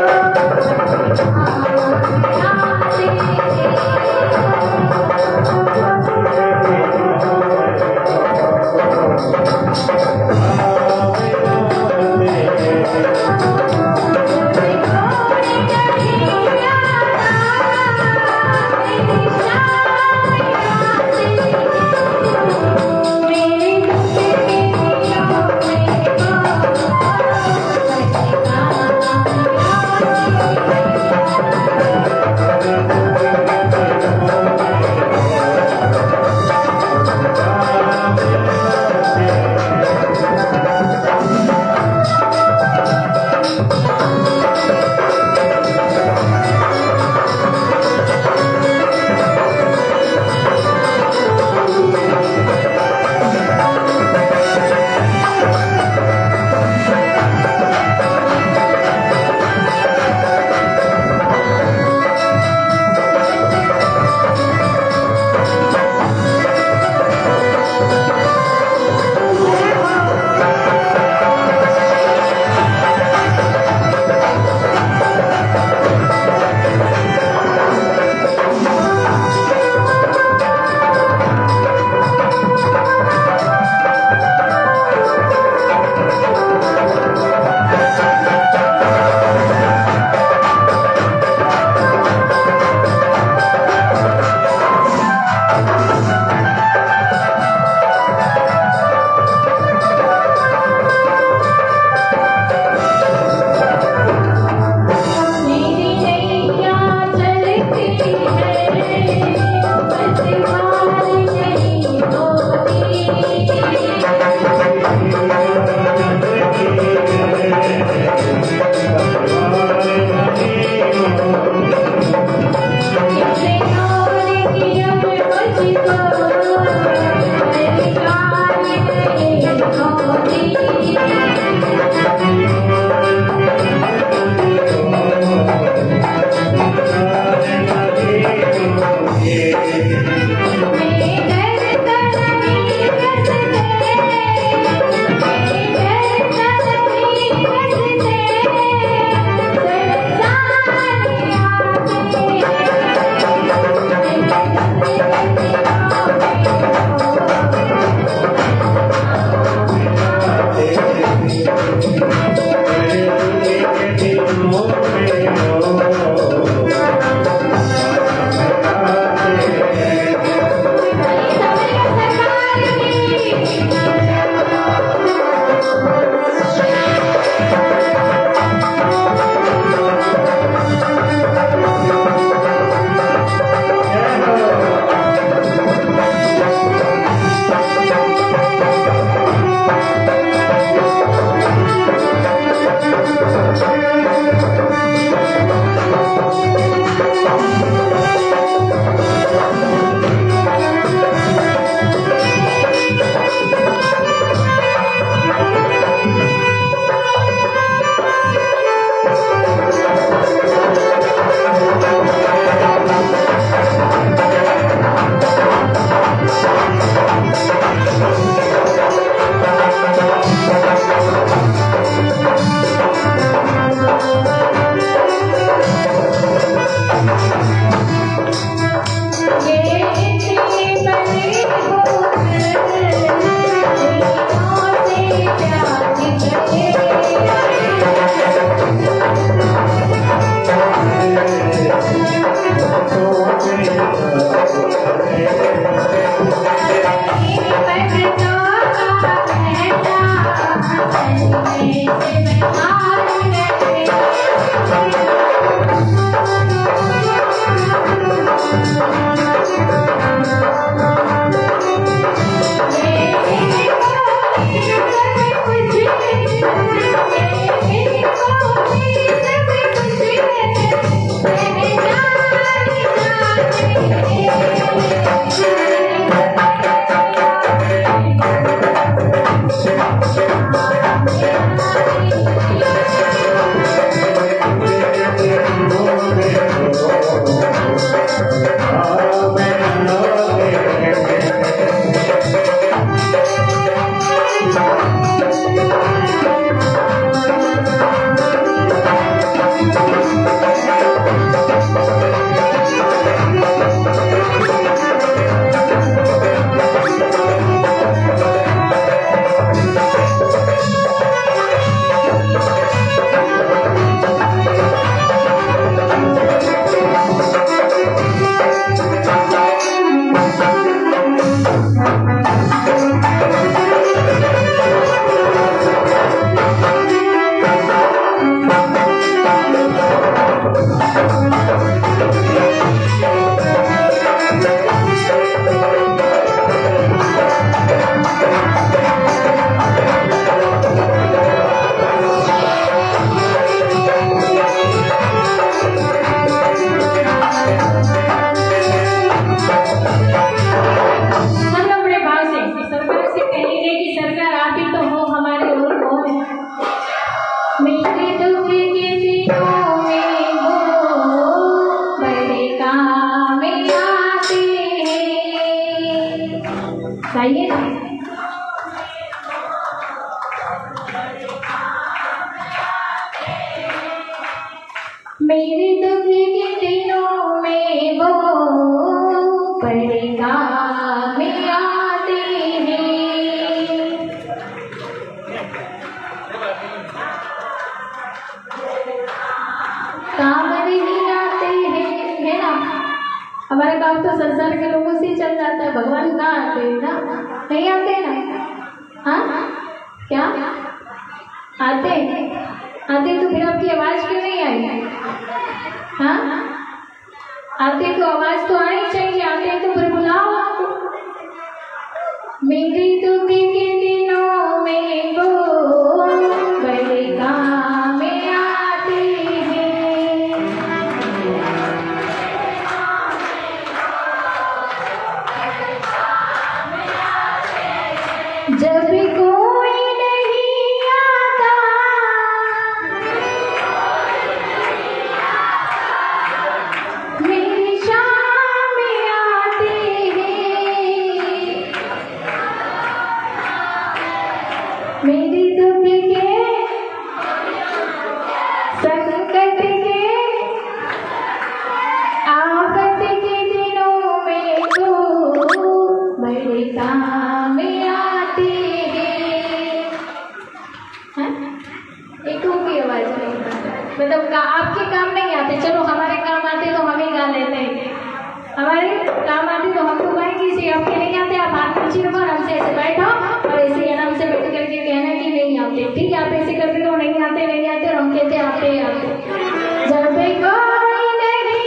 मेरे दुख के दिनों में वो बड़े काम में आते हैं। काम नहीं आते हैं, है ना। हमारा काम तो संसार के लोगों से चल जाता है, भगवान कहाँ आते हैं ना, नहीं आते ना। हाँ क्या आते आते तो फिर आपकी आवाज क्यों नहीं आई? हाँ आते तो आवाज तो आनी चाहिए, आते तो फिर बुलाओ आपको। मेरे दुख के दिनों में वो बड़े काम में आते हैं। जब कोई नहीं आता मेरी शाम में आते हैं। मेरे दुख के संकट के आफत के दिनों में वो बड़े काम में आते हैं। एक की आवाज नहीं, मतलब आपके काम नहीं आते, चलो हमारे काम आते तो हम ही गा लेते हैं। हमारे काम आते तो हम तो गाएंगे, इसे आपके नहीं आते आप हाथ पीछे रखो, हमसे ऐसे बैठो और ऐसे आराम से बैठ करके कहना कि नहीं आते। ठीक है, आप ऐसे करते तो नहीं आते नहीं आते, और हम कहते आते ही आते। जब कोई नहीं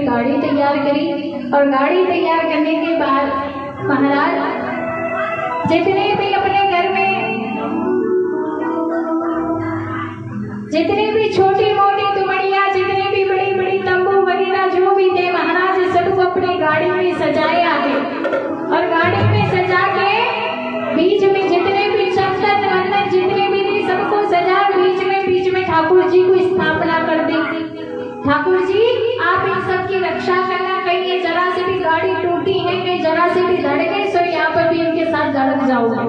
गाड़ी तैयार करी, और गाड़ी तैयार करने के बाद महाराज जितने भी अपने घर में जितने भी छोटी मोटी तुमड़िया, जितने भी बड़ी बड़ी तंबू वगैरह जो भी थे, महाराज सबको अपनी गाड़ी में सजाया है। और गाड़ी में सजा के बीच में जितने भी चंदन वंदन जितने भी थे सबको सजा, बीच में ठाकुर जी को स्थापना कर दी। ठाकुर जी आप इन सब की रक्षा करना, कहीं ये जरा से भी गाड़ी टूटी है, कहीं जरा से भी धड़के सो यहाँ पर भी इनके साथ धड़क जाओगे।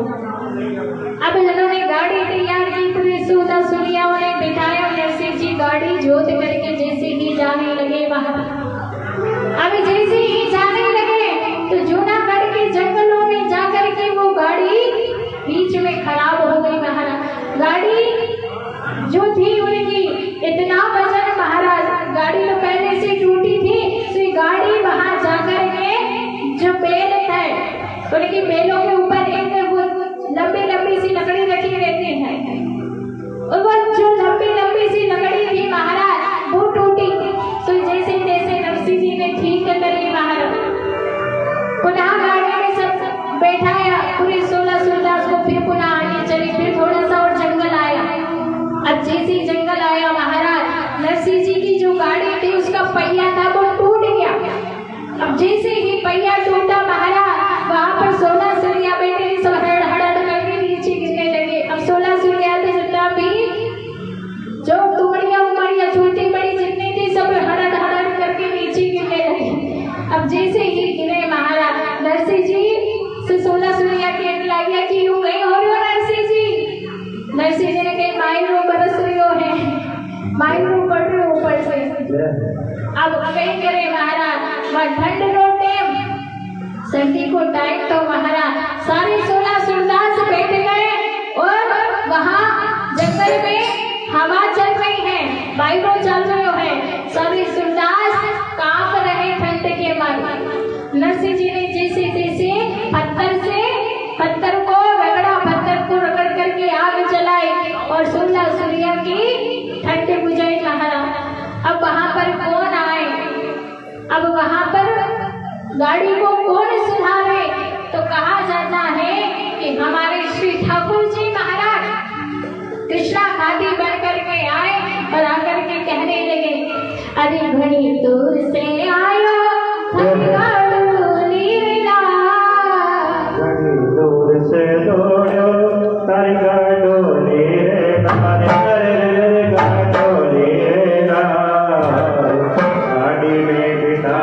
अब जिन्होंने गाड़ी तैयार की, पूरे सूदा सुनियाओं ने बिठाया, नरसिंह जी गाड़ी जोत करके जैसे ही जाने लगे वहां। अब जैसे ही जाने लगे तो जूनागढ़ के जंगलों में जाकर के वो गाड़ी बीच में खराब हो गई। महाराज गाड़ी जो थी उनकी इतना वजन, महाराज गाड़ी तो पहले से टूटी थी, तो गाड़ी वहां जाकर के जो बेल है उनकी बेलों के ऊपर एक वो लंबी सी लकड़ी रखी रहती है, और वो जो लंबी सी लकड़ी थी महाराज वो टूटी। तो जैसे जैसे नरसिंह जी ने ठीक करी महाराज, पुनः गाड़ी में सब बैठाया, पूरे 16 सूरदास को फिर पुनः आगे चले। फिर थोड़ा सा और जंगल आया। अब जैसे जंगल आया महाराज, नरसिंह जी की जो गाड़ी थी उसका पहिया था वो टूट गया। अब जैसे ही पहिया टूटा महाराज, वहां पर 16 सूर्या बैठे सब हड़ करके नीचे गिरने लगे। अब 16 सूर्या थे जितना भी जो तुमड़िया छोटी बड़ी जितनी थी सब हड़ करके नीचे गिरने लगे। अब जैसे ही गिरे महाराज, नरसिंह जी से 16 सूर्या कहने लगे कि यूं कहीं हो रही हो नरसिंह जी। नरसिंह जी ने कही माइल रो बरस रही हो है, माइल रो पड़ रही ऊपर से। अब कहीं करे महाराज, और ठंड रो टेम सर्दी को टाइम तो महाराज सारे 16 सूरदास बैठ गए और वहाँ जंगल में हवा चल रही है, वायु चल रही है, सारे सूरदास कांप रहे ठंड के मारे। नरसिंह जी ने जैसे तैसे पत्थर को रगड़ा, पत्थर को रगड़ करके आग जलाई और 16 सूर्य की ठंड बुझाई महाराज। अब वहाँ पर कौन आए, अब वहाँ पर गाड़ी को कौन सुधारे, तो कहा जाता है कि हमारे श्री ठाकुर जी महाराज कृष्णा खादी बन करके आए और आकर के कहने लगे, अरे घड़ी दूर से आयो दूर से दौड़ो तारी गाडोली रे नारे गाडोली रे गाड़ी में बिठा